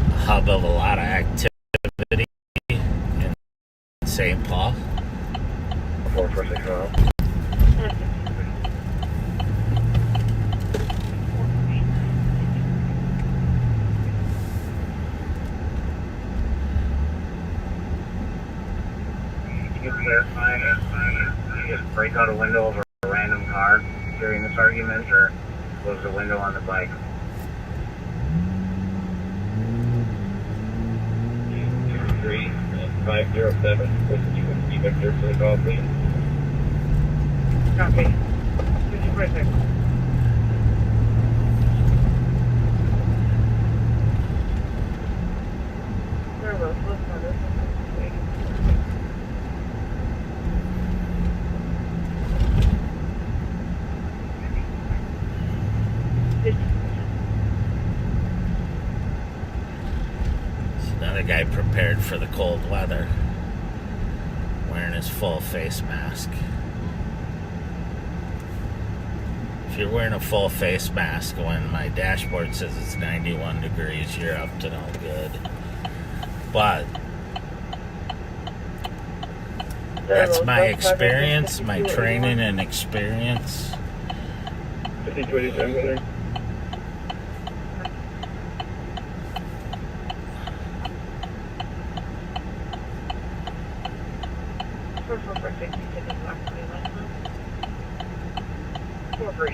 A hub of a lot of activity in St. Paul. 446 miles. You clarify if you just break out a window of a random car during this argument, or was the window on the bike? 507, listen, you can see Victor for the call, please. Copy. 54-6. There was, let's not this. Another guy prepared for the cold weather, wearing his full face mask. If you're wearing a full face mask when my dashboard says it's 91 degrees, you're up to no good. But that's my experience, my training and experience. 5287.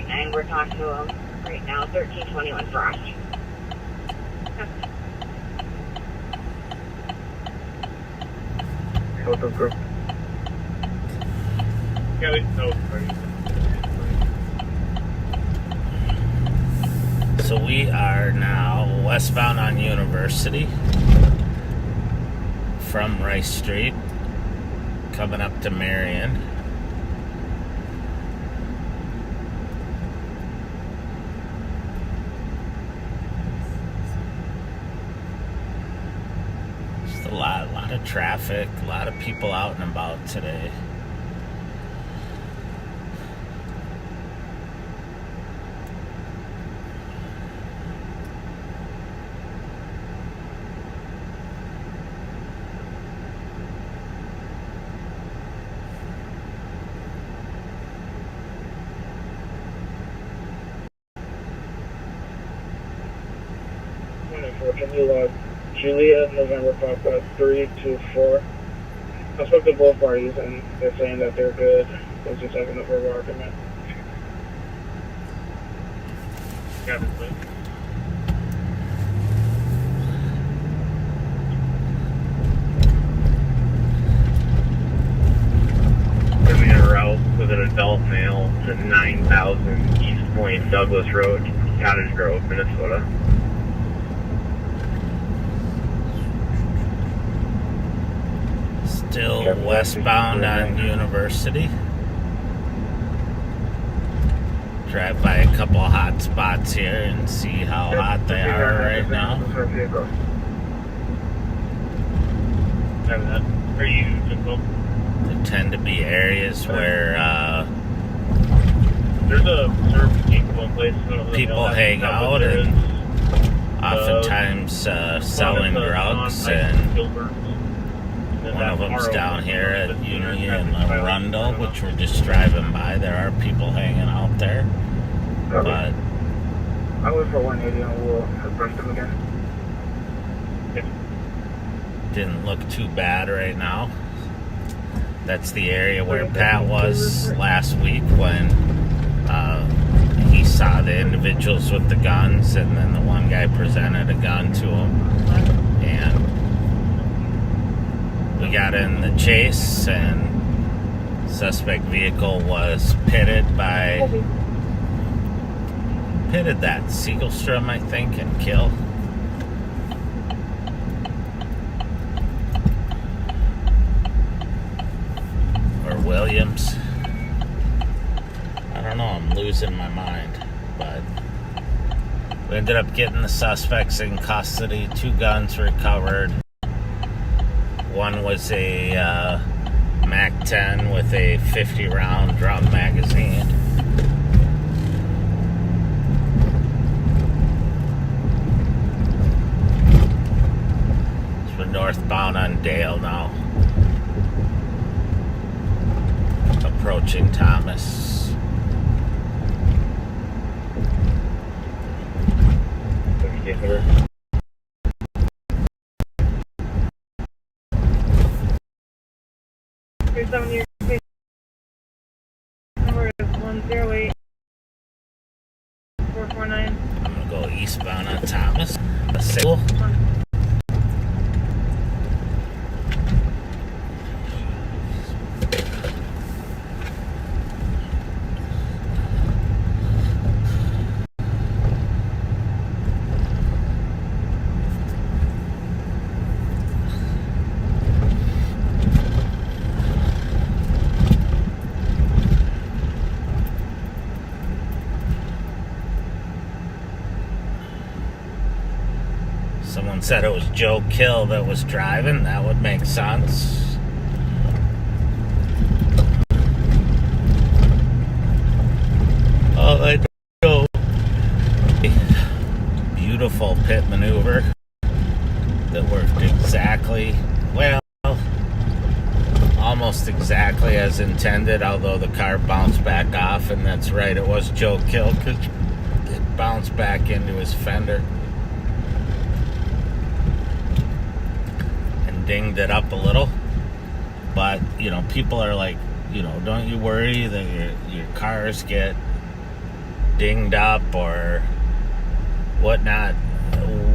And we're talking to him right now, 1321 Frost. Total group. Kelly, no. So we are now westbound on University from Rice Street, coming up to Marion. A lot of traffic, a lot of people out and about today. Can you log Julia, November Papa 324. I spoke to both parties and they're saying that they're good. It's just having a verbal argument. Got it, please. Giving a route with an adult male to 9000 East Point, Douglas Road, Cottage Grove, Minnesota. Still westbound on University. Drive by a couple hot spots here and see how hot they are right now. Are you Nicole? There tend to be areas where There's a certification place. people hang out and oftentimes selling drugs, and one of them's down here at Union and Arundel, which we're just driving by. There are people hanging out there, but I was for 180 and we'll approach them again. didn't look too bad right now. That's the area where Pat was last week when he saw the individuals with the guns, and then the one guy presented a gun to him, and we got in the chase, and suspect vehicle was pitted that Siegelstrom, I think, and killed. Or Williams. I don't know, I'm losing my mind. But we ended up getting the suspects in custody. 2 guns recovered. One was a MAC-10 with a 50-round drum magazine. So we're northbound on Dale now. Approaching Thomas. Your number is 108-449. I'm gonna go eastbound on Thomas. Cool. Someone said it was Joe Kill that was driving. That would make sense. Oh, I know. Beautiful pit maneuver that worked exactly, well, almost exactly as intended, although the car bounced back off, and that's right, it was Joe Kill because it bounced back into his fender. Dinged it up a little, but people are like, don't you worry that your cars get dinged up or whatnot.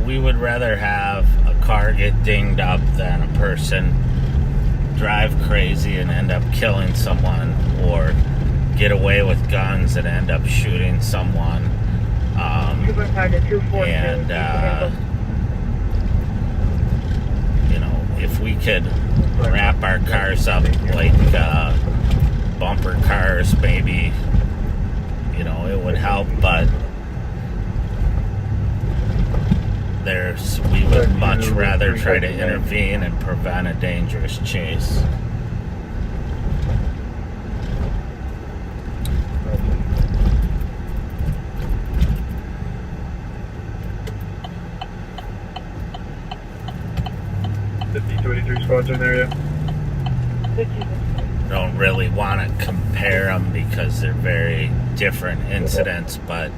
We would rather have a car get dinged up than a person drive crazy and end up killing someone, or get away with guns and end up shooting someone. If we could wrap our cars up like bumper cars, maybe, it would help, but we would much rather try to intervene and prevent a dangerous chase. Squads in there, yeah. Don't really want to compare them because they're very different incidents, but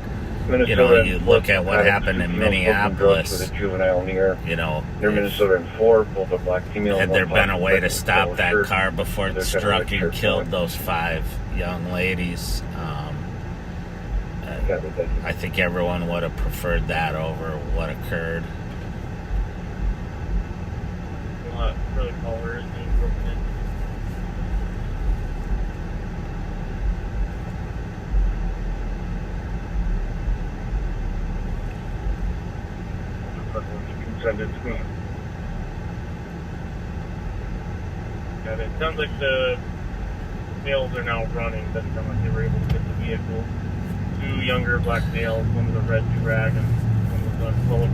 you look at what happened in Minneapolis. With a juvenile near Minnesota and 4, both a black female. Had there been a way to stop that car before it struck and killed those 5 young ladies, I think everyone would have preferred that over what occurred. Really color is being broken in. You can send it to me. at it. Sounds like the males are now running. Doesn't sound like they were able to get the vehicle. 2 younger black males, one with a red do-rag and one with a colored.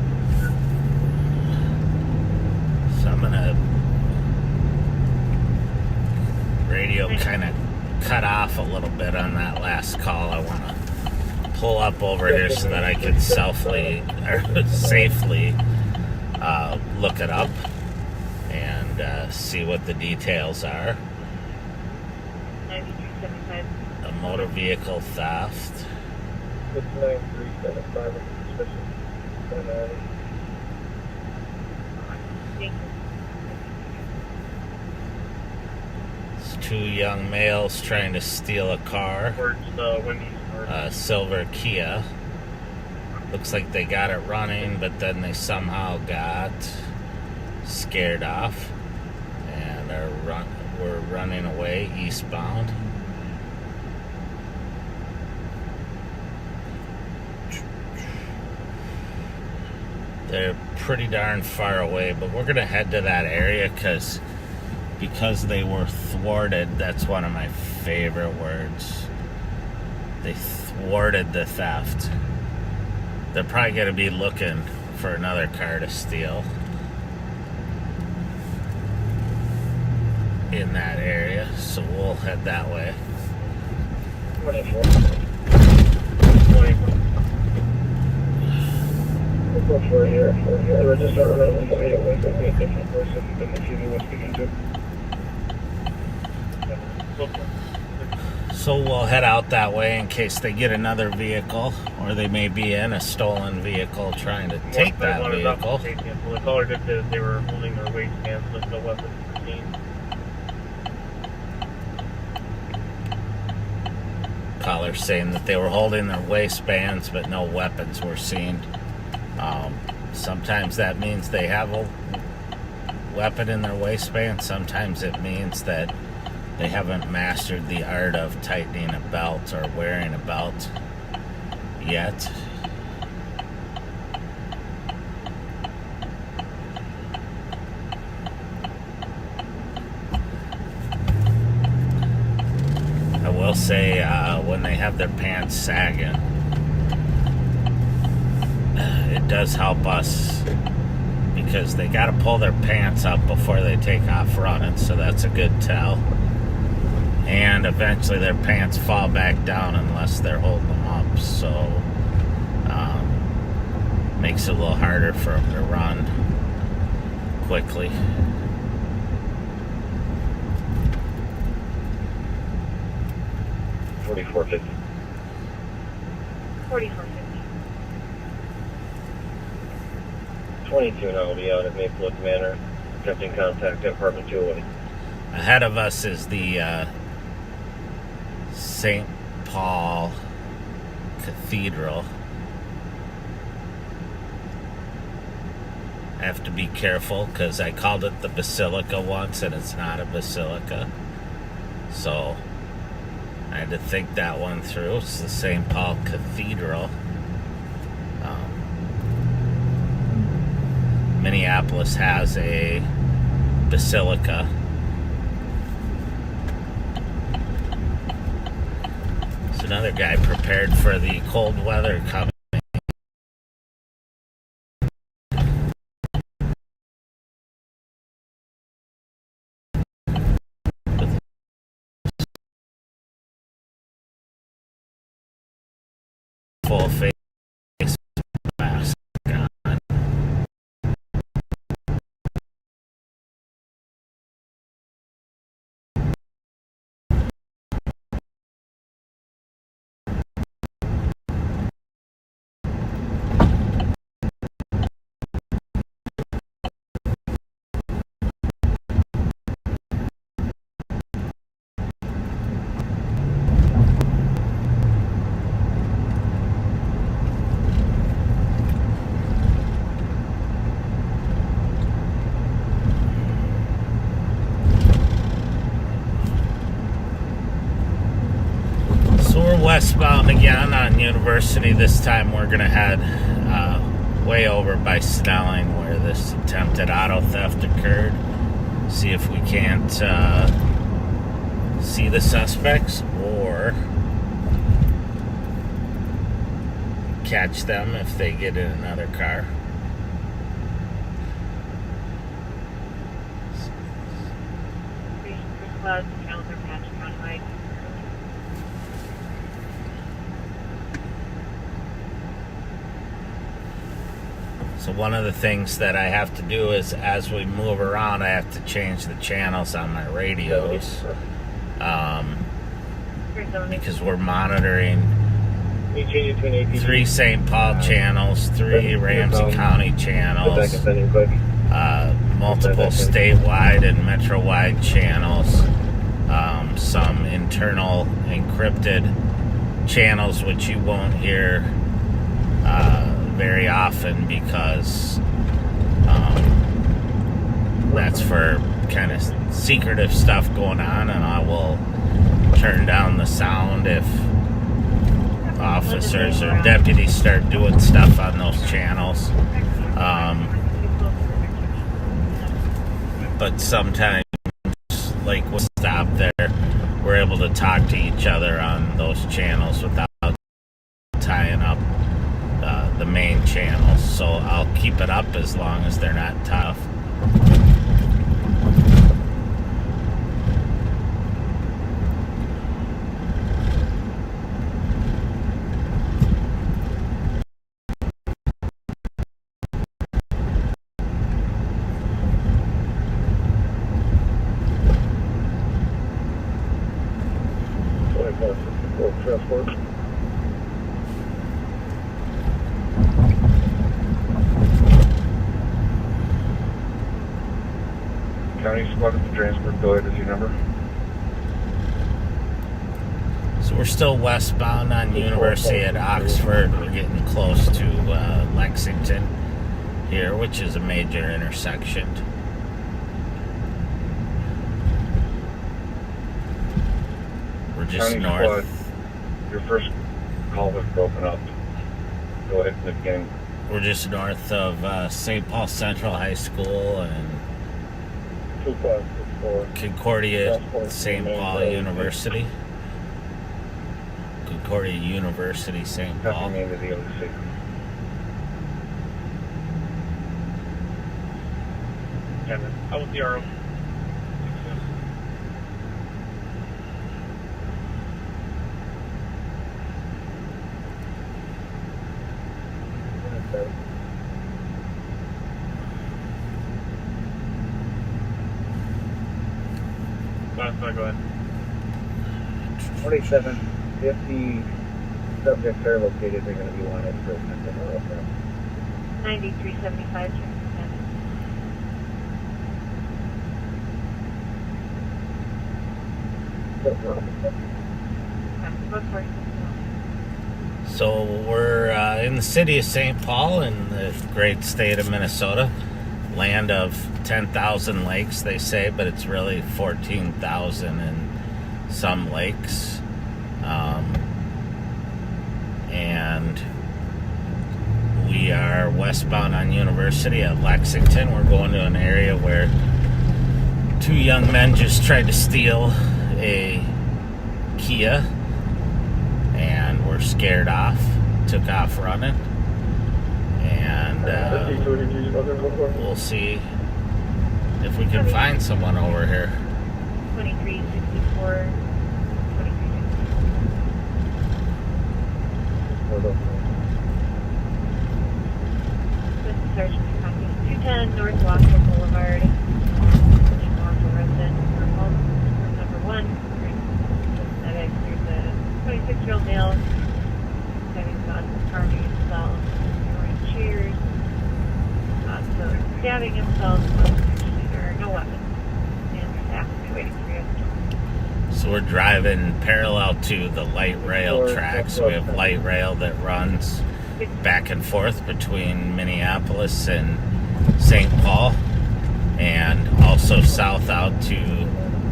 So I'm gonna radio kind of cut off a little bit on that last call. I want to pull up over here so that I can safely look it up and see what the details are. 9375. A motor vehicle theft. It's 9375. Thank you. It's 2 young males trying to steal a car. Towards Wendy's. Silver Kia. Looks like they got it running, but then they somehow got scared off and were running away eastbound. They're pretty darn far away, but we're gonna head to that area because they were thwarted. That's one of my favorite words. They thwarted the theft. They're probably going to be looking for another car to steal in that area, so we'll head that way. 24. 24. We're here. We're just starting to see it with a different person than the few we're speaking to. So we'll head out that way in case they get another vehicle, or they may be in a stolen vehicle trying to take that vehicle. Well, the caller did say that they were holding their waistbands with no weapons were seen. Caller saying that they were holding their waistbands, but no weapons were seen. Sometimes that means they have a weapon in their waistband. Sometimes it means that they haven't mastered the art of tightening a belt or wearing a belt yet. I will say when they have their pants sagging, it does help us because they got to pull their pants up before they take off running, so that's a good tell. And eventually their pants fall back down unless they're holding them up, so makes it a little harder for them to run quickly. $44.50. 4450. 22 now will be out at Maplewood Manor, attempting contact at apartment 208. Ahead of us is the St. Paul Cathedral. I have to be careful because I called it the Basilica once and it's not a basilica. So I had to think that one through. It's the St. Paul Cathedral. Minneapolis has a basilica. There's another guy prepared for the cold weather coming. Full face mask on. Westbound again on University. This time we're going to head way over by Snelling where this attempted auto theft occurred. see if we can't see the suspects or catch them if they get in another car. Clouds, channels are patched on right. So one of the things that I have to do is, as we move around, I have to change the channels on my radios, because we're monitoring 3 St. Paul channels, 3 Ramsey County channels, multiple statewide and metro-wide channels, some internal encrypted channels which you won't hear very often, because that's for kind of secretive stuff going on, and I will turn down the sound if officers or deputies start doing stuff on those channels. But sometimes, like we'll stop there, we're able to talk to each other on those channels without tying up the main channels. So I'll keep it up as long as they're not tough. Transport. County squad at the transport, go ahead with your number. So we're still westbound on University at Oxford. We're getting close to Lexington here, which is a major intersection. We're just County north. squad, your first call was broken up. Go ahead from the beginning. We're just north of St. Paul Central High School and 2564. Concordia St. Paul University. Concordia University St. Paul. Nothing into the OC. I was the RO. Go ahead. 27. If the subjects are located, they're going to be wanted for mental health. 9375, So we're in the city of St. Paul in the great state of Minnesota, land of 10,000 lakes, they say, but it's really 14,000 and some lakes. And we are westbound on University at Lexington. We're going to an area where 2 young men just tried to steal a Kia, and were scared off, took off running, and we'll see if we can find someone over here. 2364, 2364. This is Sergeant Copy. 210 North Walker Boulevard. Resident. Room number 1. There's a 26-year-old male having thoughts of harming himself, throwing chairs, thoughts of stabbing himself, no weapons, and staff waiting for you. So we're driving parallel to the light rail tracks. We have light rail that runs back and forth between Minneapolis and St. Paul, and also south out to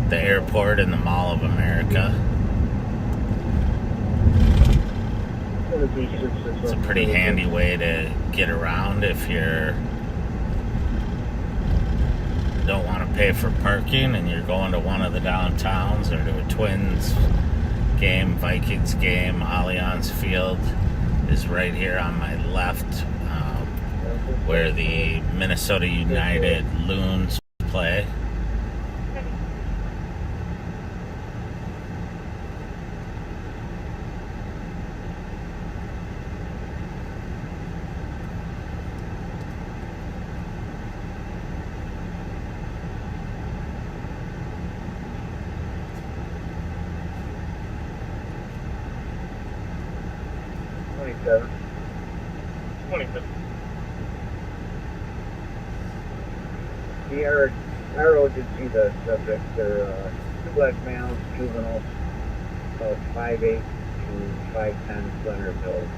the airport and the Mall of America. It's a pretty handy way to get around if you're don't want to pay for parking and you're going to one of the downtowns or to a Twins game, Vikings game, Allianz Field is right here on my left, where the Minnesota United Loons play. The arrow did see the subject. They're two black males, juveniles, about 5'8" to 5'10", slender build.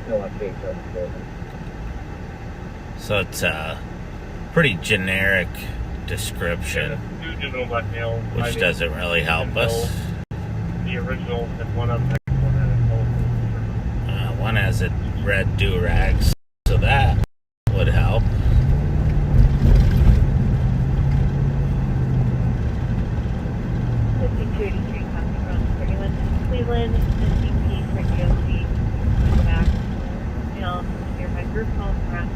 No updates on the building. So it's a pretty generic description, Two juvenile black males. which doesn't really help us. The original and one of them, one had a colorful. One has a red do-rag, so that would help. Cleveland, SCP, for GOC, back, male, nearby group home, around,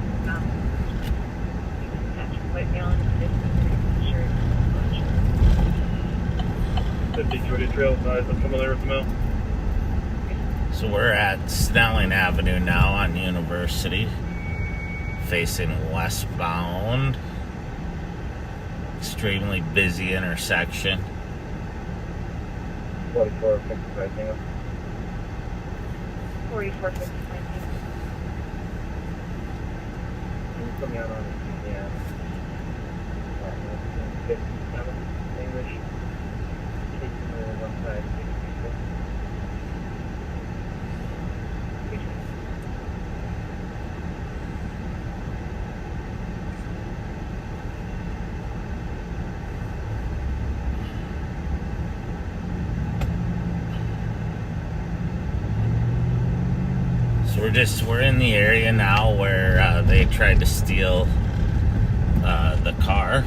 attached white male, and shirt, 50 Jordy Trail size. I'm familiar with the mill. So we're at Snelling Avenue now on University, facing westbound. Extremely busy intersection. 44, 55, 44, 55. Can you put me out on the 57 English? Taking one side, 66. So we're in the area now where they tried to steal the car.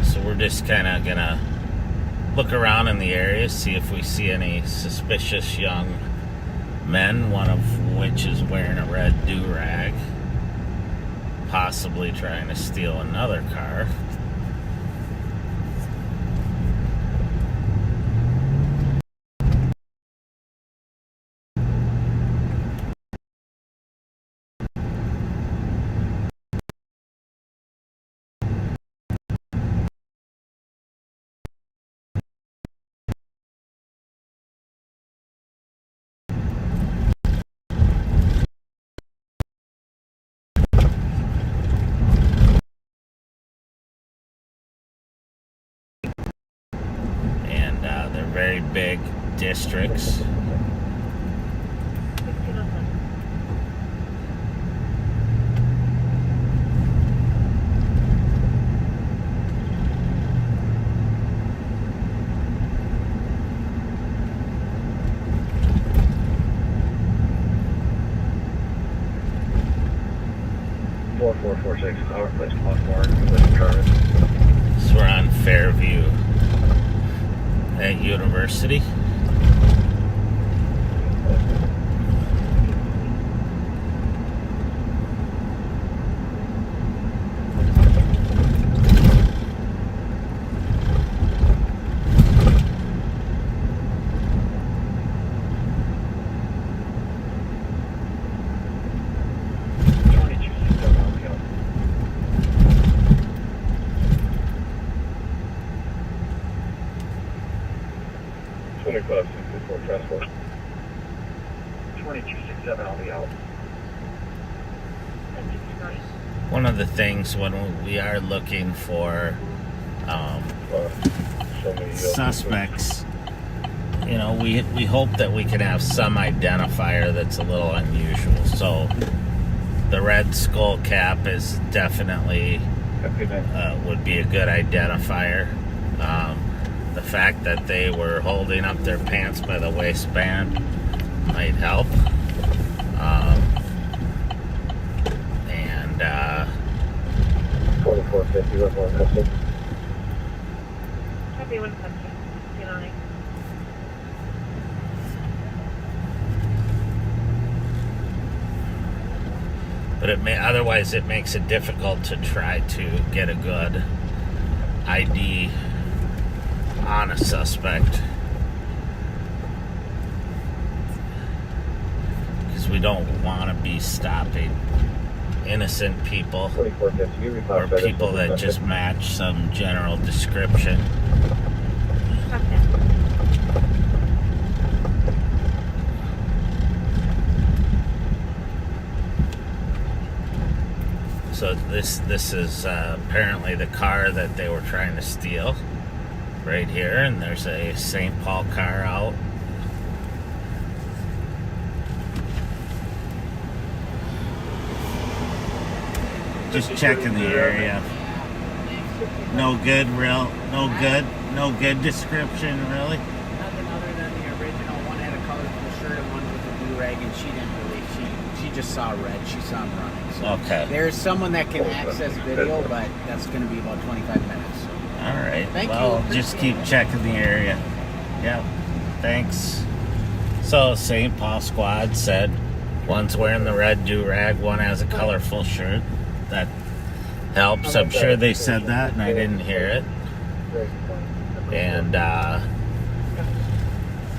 So we're just kind of gonna look around in the area, see if we see any suspicious young men, one of which is wearing a red do-rag, possibly trying to steal another car. They're very big districts. Four 446 Power Place Platform. So we're on Fairview at University. Transport. 2267, I'll be out. One of the things when we are looking for suspects, you know, we hope that we can have some identifier that's a little unusual. So the red skull cap is definitely would be a good identifier. The fact that they were holding up their pants by the waistband might help. 2450 with one message. Copy 150. 29. But otherwise it makes it difficult to try to get a good ID on a suspect. Because we don't want to be stopping innocent people 2450 or people that just match some general description. Okay. So this is apparently the car that they were trying to steal right here, and there's a St. Paul car out. Just checking the area. No good description really. Nothing other than the original. One had a colorful shirt and one with a do-rag, and she didn't really. She just saw red. She saw him running. So Okay. there's someone that can access video, but that's going to be about 25 minutes. So. All right. Thank well, you. just keep checking the area. Yep. Thanks. So St. Paul squad said one's wearing the red do-rag, one has a colorful shirt. That helps. I'm sure they said that and I didn't hear it. And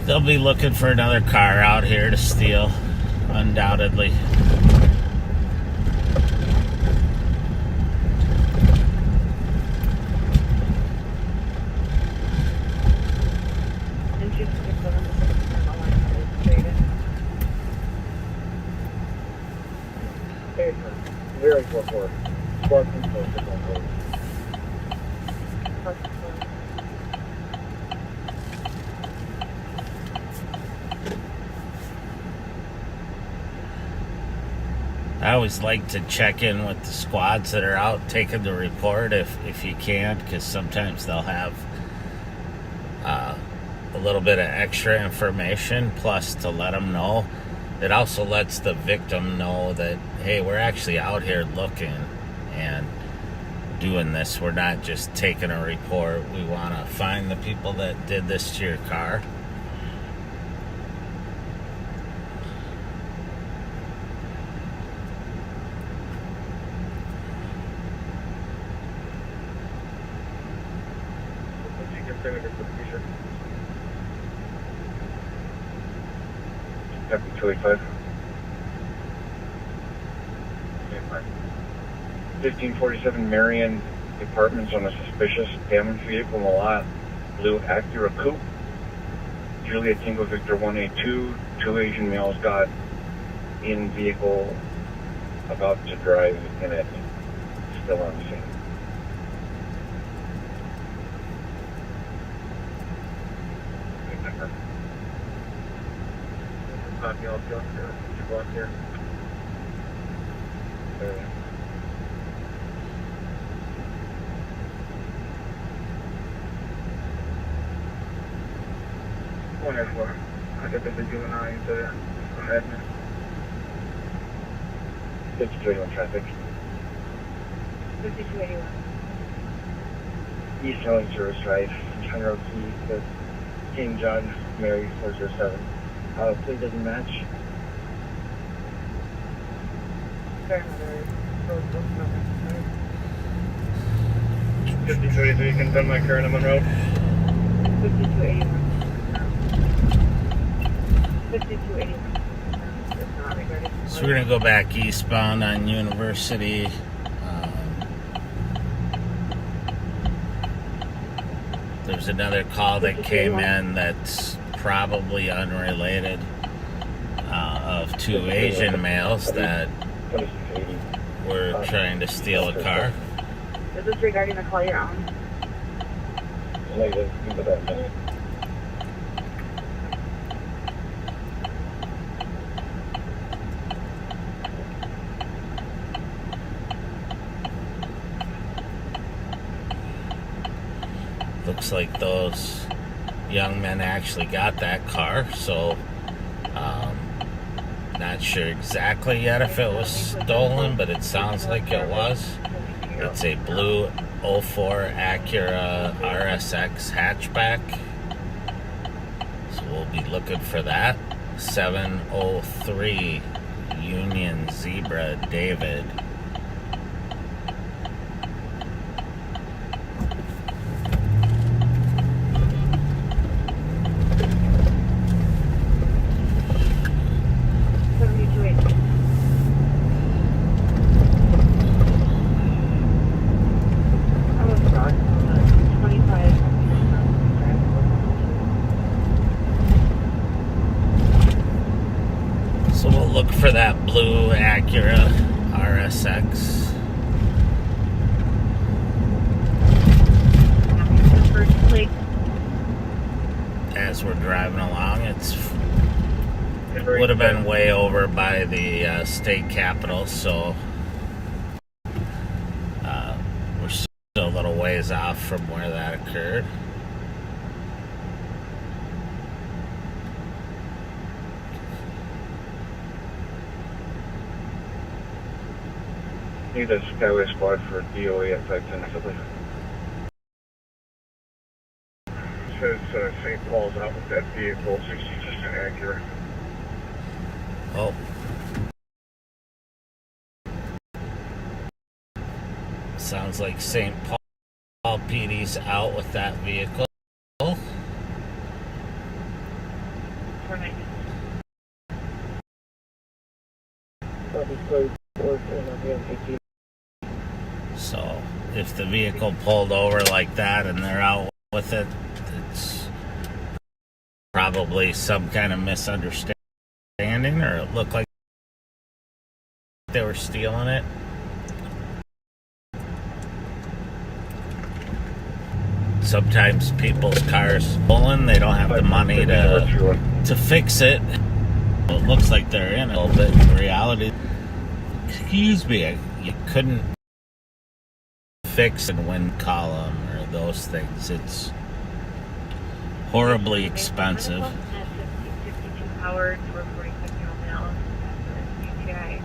they'll be looking for another car out here to steal, undoubtedly. And she's just going to turn the line straight in. 044. Squad control to control. I always like to check in with the squads that are out taking the report if you can, because sometimes they'll have a little bit of extra information, plus to let them know. It also lets the victim know that, hey, we're actually out here looking and doing this. We're not just taking a report. We want to find the people that did this to your car. Copy 285. 1547 Marion Apartments on a suspicious damaged vehicle in the lot. Blue Acura Coupe. Juliet Tango Victor 182. Two Asian males got in vehicle about to drive in it. Still on the scene. Copy all junk here. Go up here. Whatever. I think it's a juvenile incident. Go ahead, man. 5281 traffic. 5281. East Highland Service Drive. General Key to King John Mary 407. Plate doesn't match. Sorry, another road book number. 5023, confirm my current on Monroe. 5281. 5281. It's not regarding. So we're going to go back eastbound on University. There's another call that came in that's probably unrelated, of two Asian males that were trying to steal a car. Is this regarding the call you're on? Looks like those young men actually got that car, so not sure exactly yet if it was stolen, but it sounds like it was. It's a blue 04 Acura RSX hatchback. So we'll be looking for that. 703 Union Zebra David. So we'll look for that blue Acura RSX. As we're driving along, it would have been way over by the state capitol, so we're still a little ways off from where that occurred. Need a Skyway squad for DOA at 510 Says St. Paul's out with that vehicle, so she's just an Acura. Oh. Sounds like St. Paul PD's out with that vehicle. So, if the vehicle pulled over like that and they're out with it, it's probably some kind of misunderstanding, or it looked like they were stealing it. Sometimes people's cars stolen, they don't have the money to fix it. It looks like they're in a little bit. In reality, excuse me, you couldn't fix a wind column or those things. It's horribly expensive. Howard, 446 mile, UTI.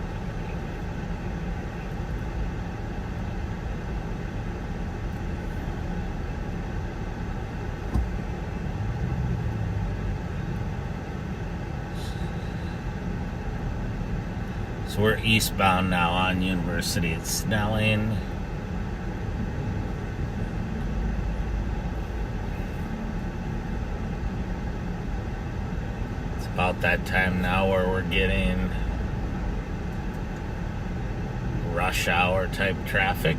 So we're eastbound now on University at Snelling. It's about that time now where we're getting rush hour type traffic.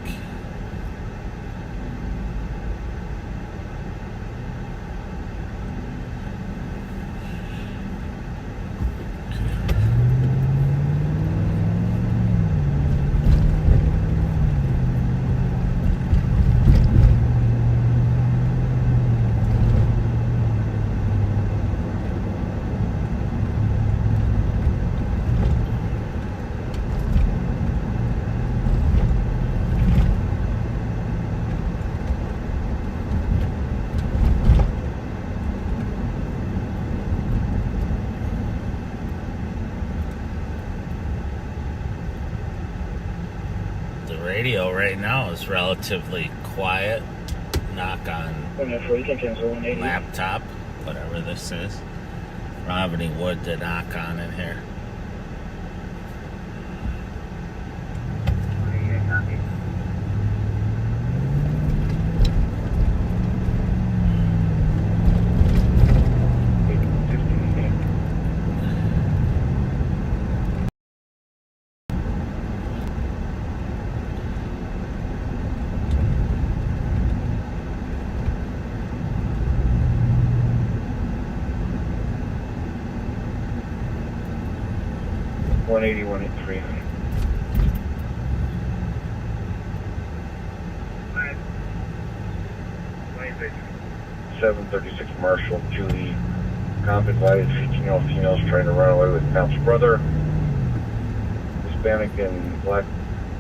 Radio right now is relatively quiet. Knock on laptop, whatever this is. I don't have any wood to knock on in here. One 183. 736 Marshall, Julie. Comp advised 15-year-old females trying to run away with Comp's brother. Hispanic and black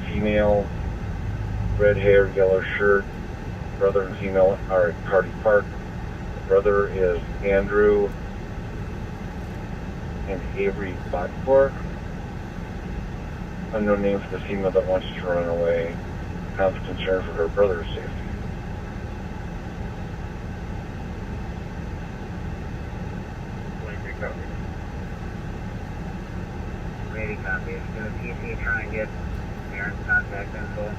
female, red hair, yellow shirt. Brother and female are at Carty Park. The brother is Andrew and Avery Botcore. Unknown name for the female that wants to run away. constant concern for her brother's safety. Ready copy. It's going to PC try and get parents' contact info.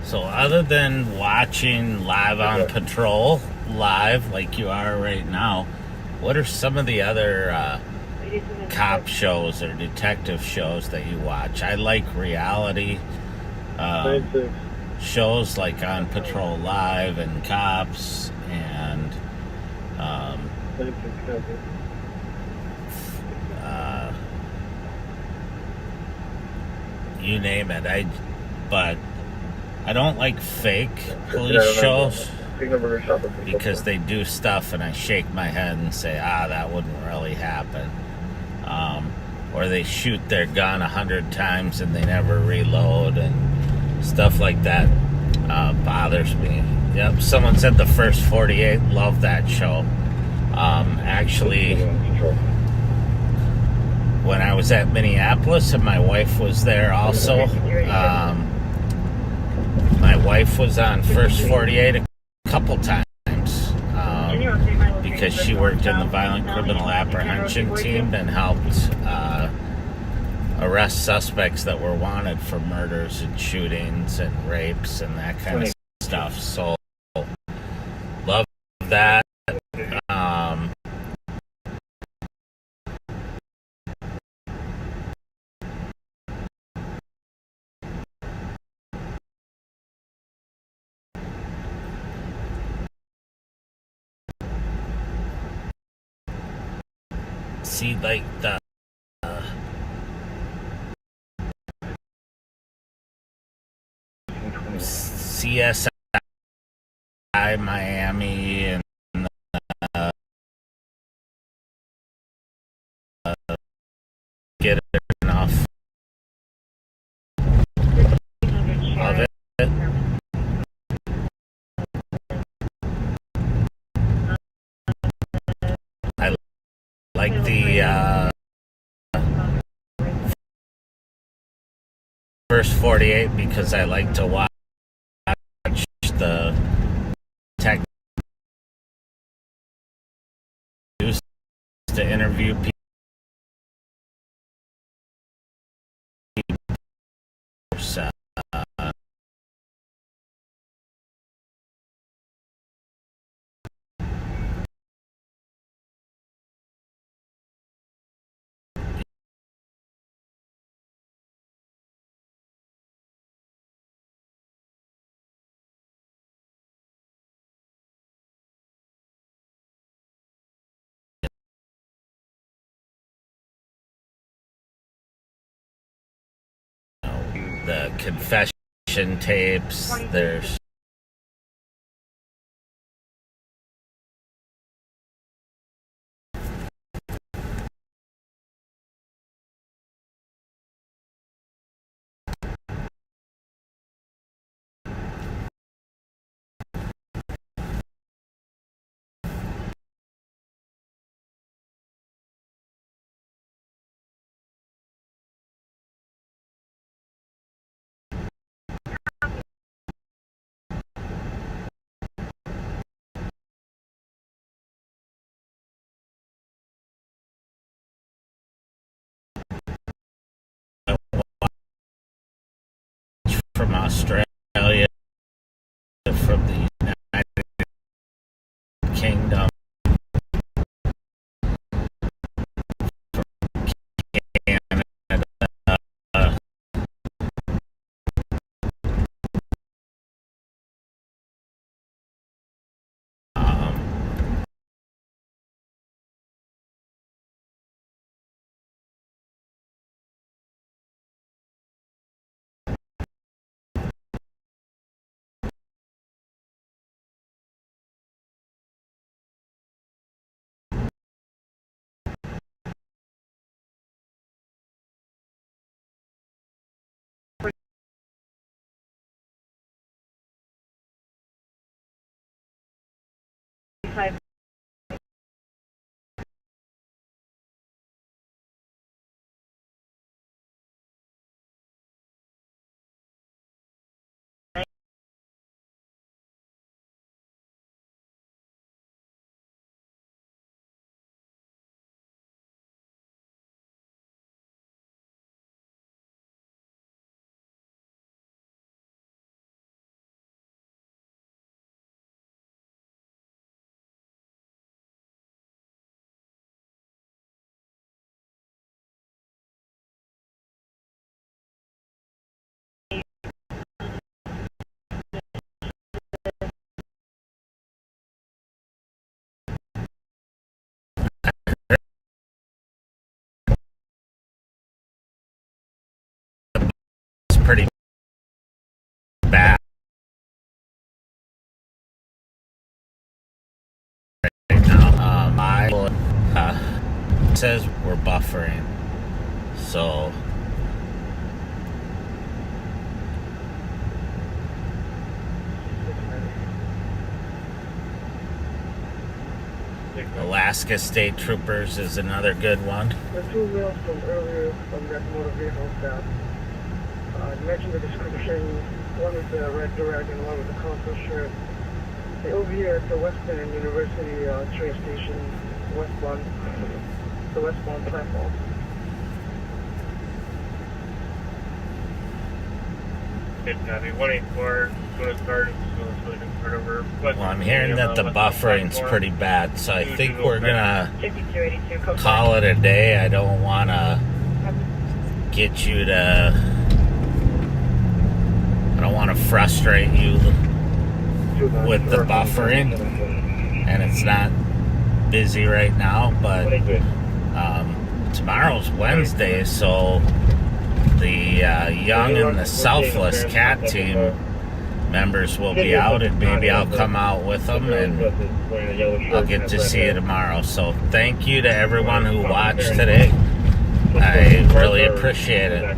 So other than watching Live on Patrol, live, like you are right now, what are some of the other cop shows or detective shows that you watch? I like reality shows like On Patrol Live and Cops and you name it. But I don't like fake police shows because they do stuff and I shake my head and say, that wouldn't really happen. Or they shoot their gun 100 times and they never reload and stuff like that bothers me. Yep, someone said The First 48. Love that show. Actually, when I was at Minneapolis and my wife was there also, my wife was on First 48 a couple times because she worked in the violent criminal apprehension team and helped arrest suspects that were wanted for murders and shootings and rapes and that kind of stuff. So, love that. See, like the CSI Miami and get enough of it. I like the First 48 because I like to watch the tech used to interview people. The confession tapes. There's from Australia, from the United Kingdom, Canada. pretty bad right now. It says we're buffering, so Alaska State Troopers is another good one. The two males from earlier from that motor vehicle stop. You mentioned the description. One is the red Durag and one was the Undersheriff. They over here at the Western University train station, westbound, the westbound platform. It's 184 going to start, so they can start over. Well, I'm hearing that the buffering's pretty bad, so I think we're gonna call it a day. I don't want to get you to. I don't want to frustrate you with the buffering, and it's not busy right now. But tomorrow's Wednesday, so the Young and the Selfless Cat team members will be out, and maybe I'll come out with them, and I'll get to see you tomorrow. So thank you to everyone who watched today. I really appreciate it.